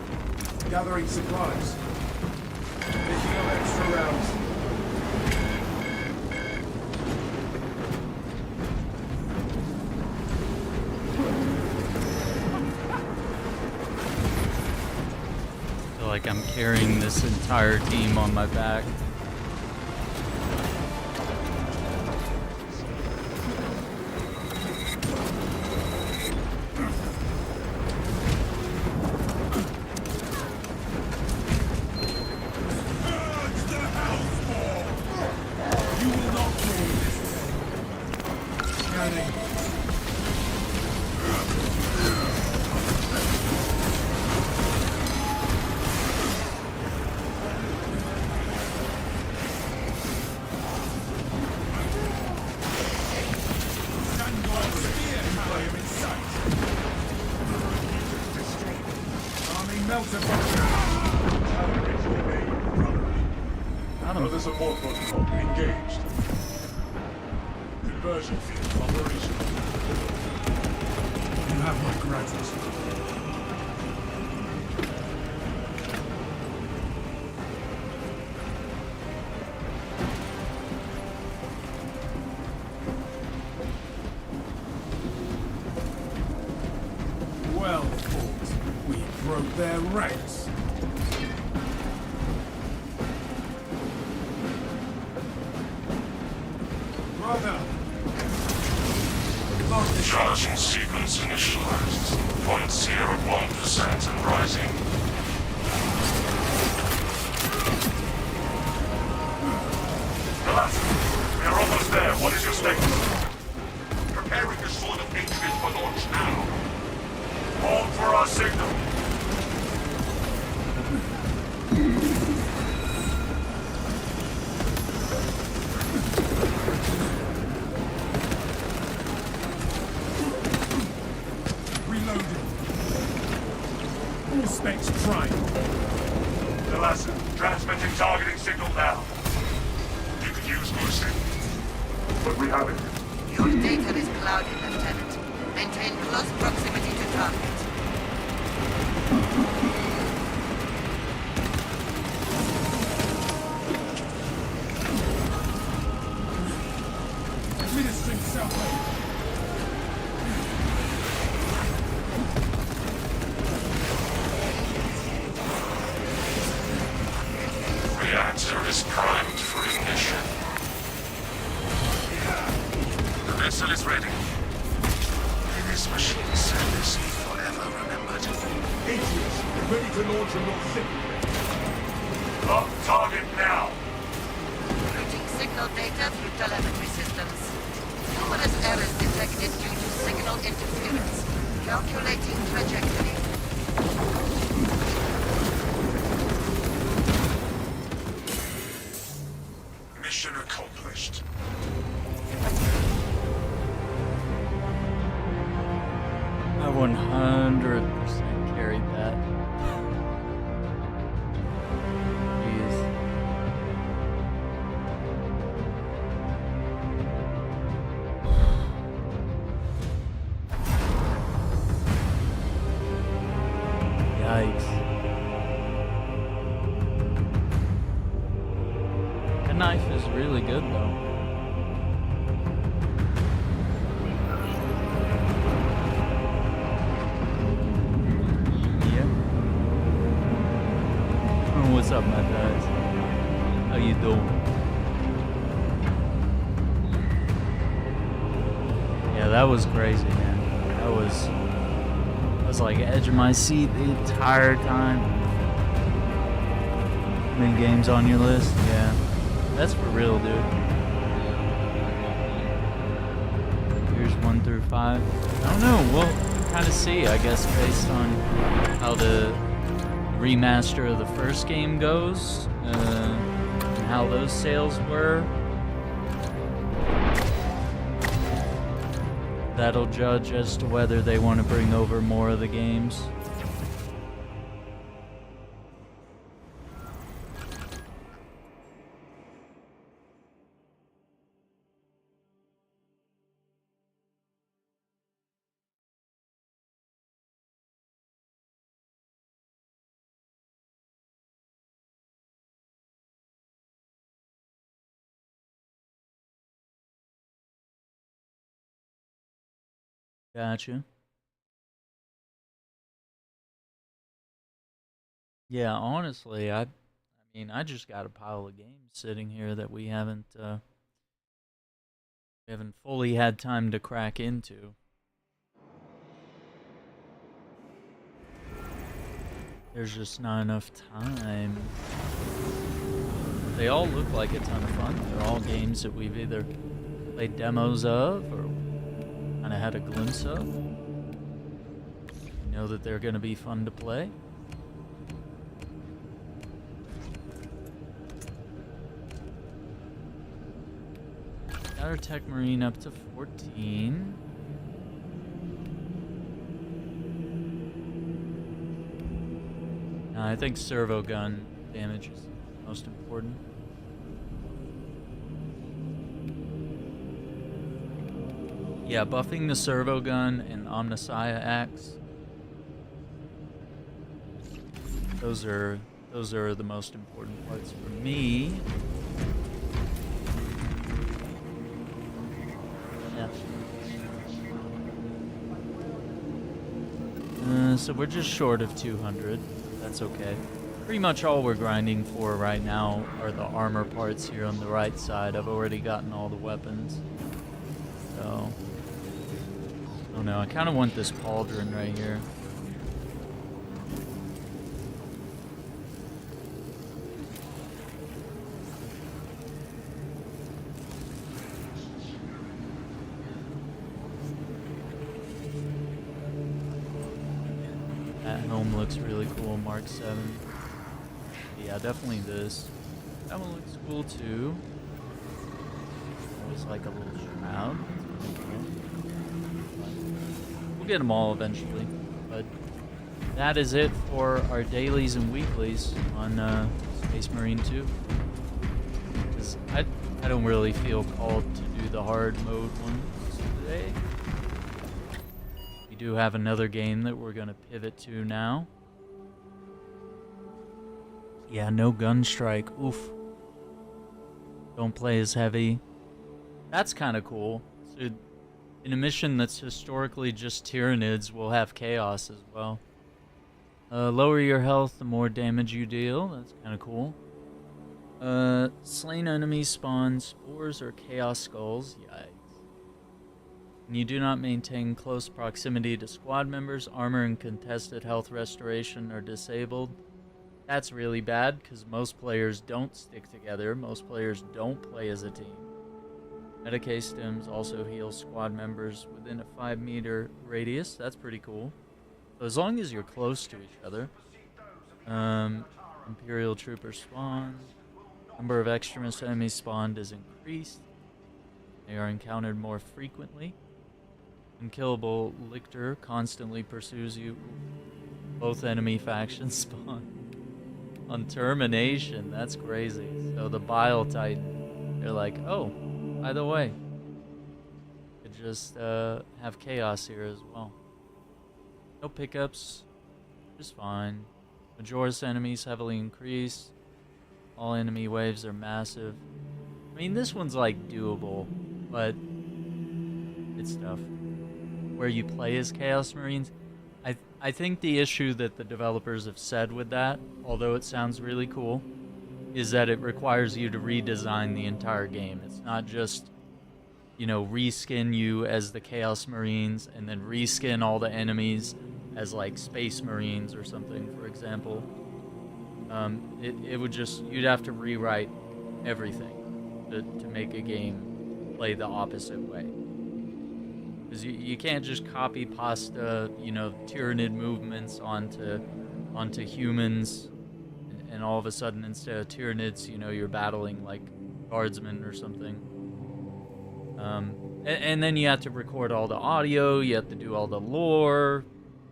Gathering supplies. Picking up extra rounds. I feel like I'm carrying this entire team on my back. There's a more protocol engaged. Conversion field operational. You have my gratitude. Well fought. We broke their ranks. Charging sequence initialized. 0.01% and rising. Relax. We are almost there. What is your status? Preparing the sword of Patriot for launch now. Hold for our signal. Specs prime. Transmitting targeting signal now. You could use boosting. But we have it. Your data is clouded, Lieutenant. Maintain close proximity to target. Administering self-aid. Reactor is primed for ignition. The vessel is ready. May this machine service be forever remembered. Atheist, ready to launch a more signal. Lock target now. Routing signal data through telemetry systems. Numerous errors detected due to signal interference. Calculating trajectory. Mission accomplished. I 100% carried that. Jeez. Yikes. That knife is really good though. Yeah. What's up, my guys? How you doing? Yeah, that was crazy, man. I was like edge of my seat the entire time. How many games on your list? Yeah. That's for real, dude. Here's 1 through 5. I don't know, we'll kind of see, I guess, based on how the remaster of the first game goes, and how those sales were. That'll judge as to whether they want to bring over more of the games. Gotcha. Yeah, honestly, I mean, I just got a pile of games sitting here that we haven't fully had time to crack into. There's just not enough time. They all look like a ton of fun. They're all games that we've either played demos of or kind of had a glimpse of. We know that they're going to be fun to play. Got our Tech Marine up to 14. I think servo gun damage is most important. Yeah, buffing the servo gun and Omnissiah axe. Those are the most important parts for me. Yeah. So we're just short of 200. That's okay. Pretty much all we're grinding for right now are the armor parts here on the right side. I've already gotten all the weapons. So, oh no, I kind of want this pauldron right here. That helm looks really cool, Mark 7. Yeah, definitely this. That one looks cool too. Always like a little shroud. We'll get them all eventually, but that is it for our dailies and weeklies on Space Marine 2. Because I don't really feel called to do the hard mode ones today. We do have another game that we're going to pivot to now. Yeah, no gun strike. Oof. Don't play as heavy. That's kind of cool. So in a mission that's historically just Tyranids, we'll have chaos as well. Lower your health the more damage you deal. That's kind of cool. Slain enemies spawn spores or chaos skulls. Yikes. When you do not maintain close proximity to squad members, armor and contested health restoration are disabled. That's really bad because most players don't stick together. Most players don't play as a team. Medicae stims also heal squad members within a 5-meter radius. That's pretty cool. So as long as you're close to each other. Imperial troopers spawn. Number of extremist enemies spawned is increased. They are encountered more frequently. Unkillable Lictor constantly pursues you. Both enemy factions spawn. On termination, that's crazy. So the Bile Titan, they're like, oh, by the way, could just have chaos here as well. No pickups, just fine. Majoris enemies heavily increased. All enemy waves are massive. I mean, this one's like doable, but it's tough. Where you play as Chaos Marines, I think the issue that the developers have said with that, although it sounds really cool, is that it requires you to redesign the entire game. It's not just, you know, reskin you as the Chaos Marines and then reskin all the enemies as like Space Marines or something, for example. It would just, you'd have to rewrite everything to make a game play the opposite way. Because you can't just copy pasta, you know, Tyranid movements onto humans, and all of a sudden instead of Tyranids, you know, you're battling like guardsmen or something. And then you have to record all the audio, you have to do all the lore.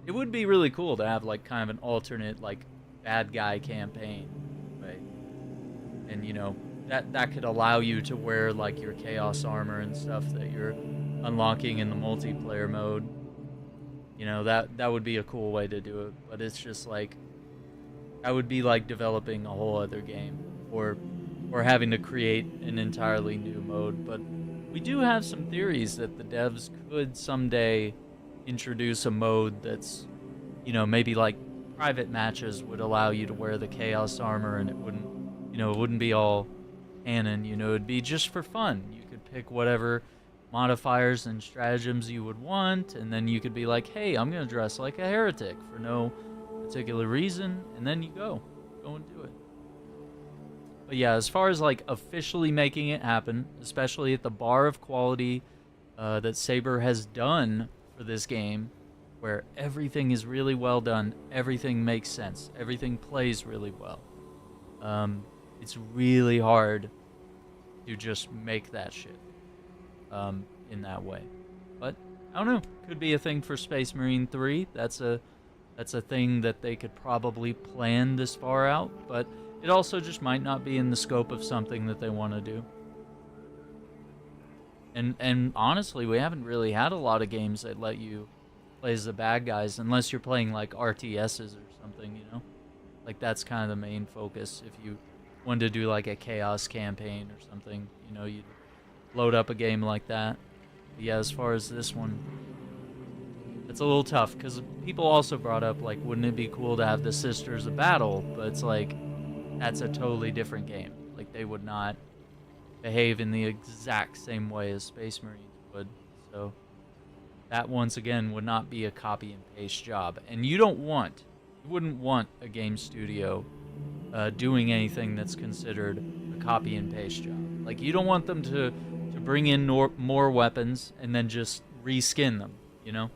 It would be really cool to have like kind of an alternate like bad guy campaign, right? And you know, that could allow you to wear like your chaos armor and stuff that you're unlocking in the multiplayer mode. You know, that would be a cool way to do it, but it's just like that would be like developing a whole other game or having to create an entirely new mode. But we do have some theories that the devs could someday introduce a mode that's, you know, maybe like private matches would allow you to wear the chaos armor and it wouldn't, you know, it wouldn't be all canon, you know, it'd be just for fun. You could pick whatever modifiers and stratagems you would want, and then you could be like, hey, I'm gonna dress like a heretic for no particular reason, and then you go and do it. But yeah, as far as like officially making it happen, especially at the bar of quality that Saber has done for this game, where everything is really well done, everything makes sense, everything plays really well. It's really hard to just make that shit in that way. But I don't know, could be a thing for Space Marine 3. That's a thing that they could probably plan this far out, but it also just might not be in the scope of something that they want to do. And honestly, we haven't really had a lot of games that let you play as the bad guys unless you're playing like RTSs or something, you know? Like that's kind of the main focus. If you wanted to do like a chaos campaign or something, you know, you'd load up a game like that. But yeah, as far as this one, it's a little tough because people also brought up like, wouldn't it be cool to have the Sisters of Battle? But it's like, that's a totally different game. Like they would not behave in the exact same way as Space Marines would. So that once again would not be a copy and paste job. And you wouldn't want a game studio doing anything that's considered a copy and paste job. Like you don't want them to bring in more weapons and then just reskin them, you know?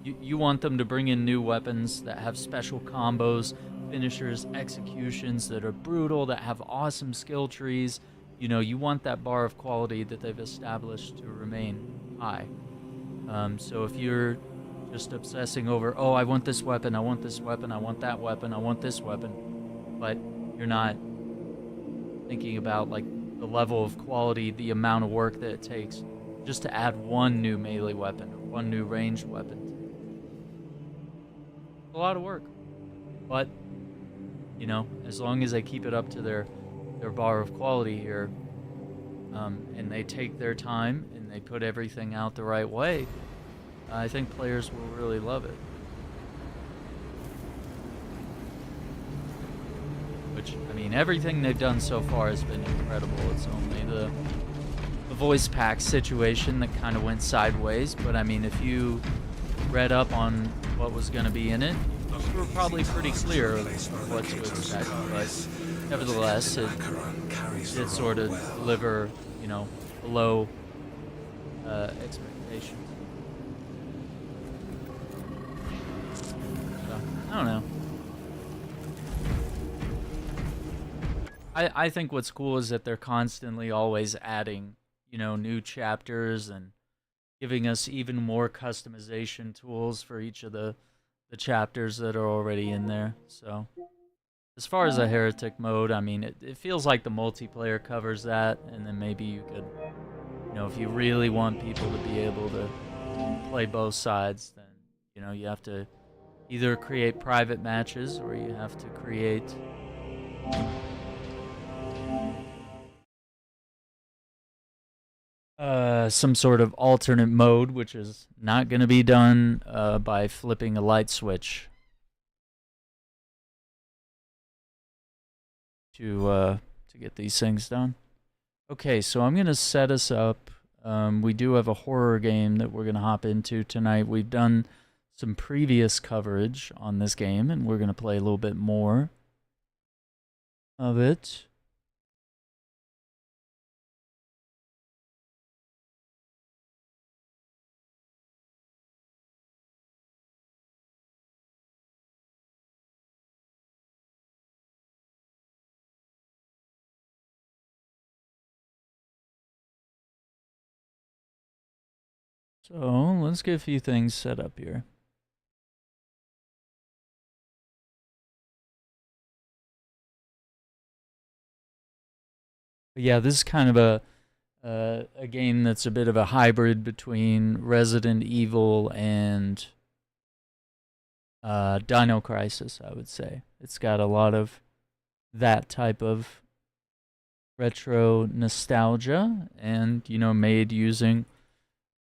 You want them to bring in new weapons that have special combos, finishers, executions that are brutal, that have awesome skill trees. You know, you want that bar of quality that they've established to remain high. So if you're just obsessing over, oh, I want this weapon, I want this weapon, I want that weapon, I want this weapon, but you're not thinking about like the level of quality, the amount of work that it takes just to add one new melee weapon or one new ranged weapon. It's a lot of work, but you know, as long as they keep it up to their bar of quality here, and they take their time and they put everything out the right way, I think players will really love it. Which, I mean, everything they've done so far has been incredible. It's only the voice pack situation that kind of went sideways, but I mean, if you read up on what was going to be in it, you were probably pretty clear of what to expect, but nevertheless, it did sort of deliver, you know, below expectations. So, I don't know. I think what's cool is that they're constantly always adding, you know, new chapters and giving us even more customization tools for each of the chapters that are already in there. So as far as a heretic mode, I mean, it feels like the multiplayer covers that, and then maybe you could, you know, if you really want people to be able to play both sides, then, you know, you have to either create private matches or you have to create some sort of alternate mode, which is not going to be done by flipping a light switch to get these things done. Okay, so I'm going to set us up. We do have a horror game that we're going to hop into tonight. We've done some previous coverage on this game, and we're going to play a little bit more of it. So let's get a few things set up here. But yeah, this is kind of a game that's a bit of a hybrid between Resident Evil and Dino Crisis, I would say. It's got a lot of that type of retro nostalgia and, you know, made using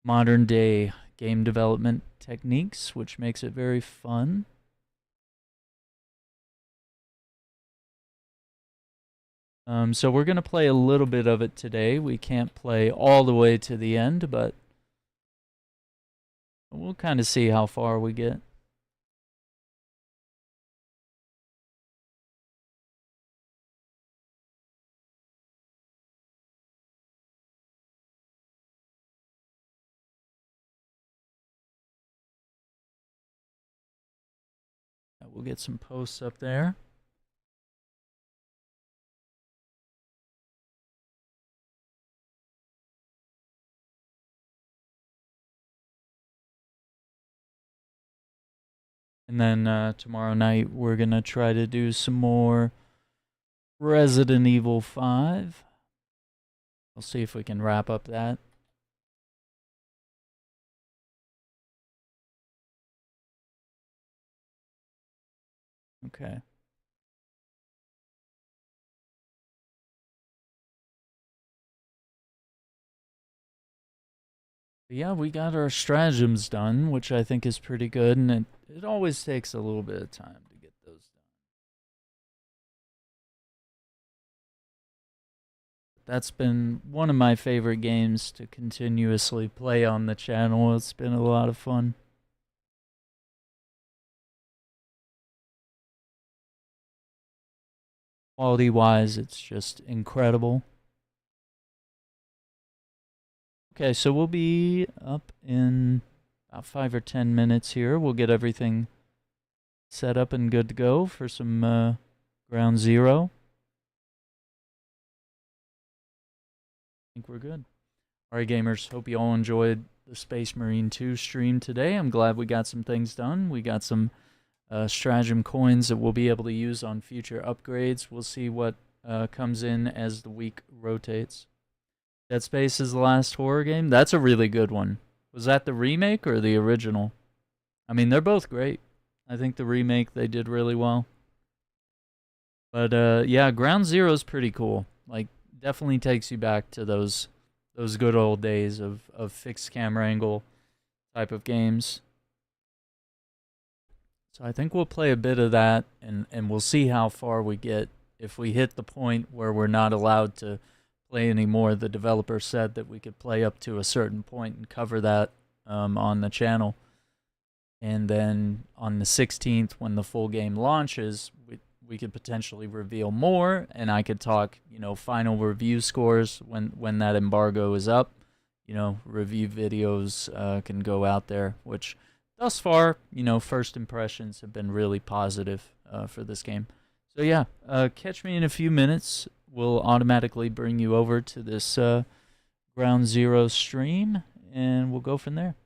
modern day game development techniques, which makes it very fun. So we're going to play a little bit of it today. We can't play all the way to the end, but we'll kind of see how far we get. We'll get some posts up there. And then tomorrow night we're going to try to do some more Resident Evil 5. We'll see if we can wrap up that. Okay. Yeah, we got our stratagems done, which I think is pretty good, and it always takes a little bit of time to get those done. That's been one of my favorite games to continuously play on the channel. It's been a lot of fun. Quality-wise, it's just incredible. Okay, so we'll be up in about 5 or 10 minutes here. We'll get everything set up and good to go for some ground zero. I think we're good. Alright, gamers, hope you all enjoyed the Space Marine 2 stream today. I'm glad we got some things done. We got some stratagem coins that we'll be able to use on future upgrades. We'll see what comes in as the week rotates. Dead Space is the last horror game. That's a really good one. Was that the remake or the original? I mean, they're both great. I think the remake, they did really well. But yeah, Ground Zero is pretty cool. Like, definitely takes you back to those good old days of fixed camera angle type of games. So I think we'll play a bit of that, and we'll see how far we get. If we hit the point where we're not allowed to play anymore, the developer said that we could play up to a certain point and cover that on the channel. And then on the 16th, when the full game launches, we could potentially reveal more, and I could talk, you know, final review scores when that embargo is up. You know, review videos can go out there, which thus far, you know, first impressions have been really positive for this game. So yeah, catch me in a few minutes. We'll automatically bring you over to this Ground Zero stream, and we'll go from there.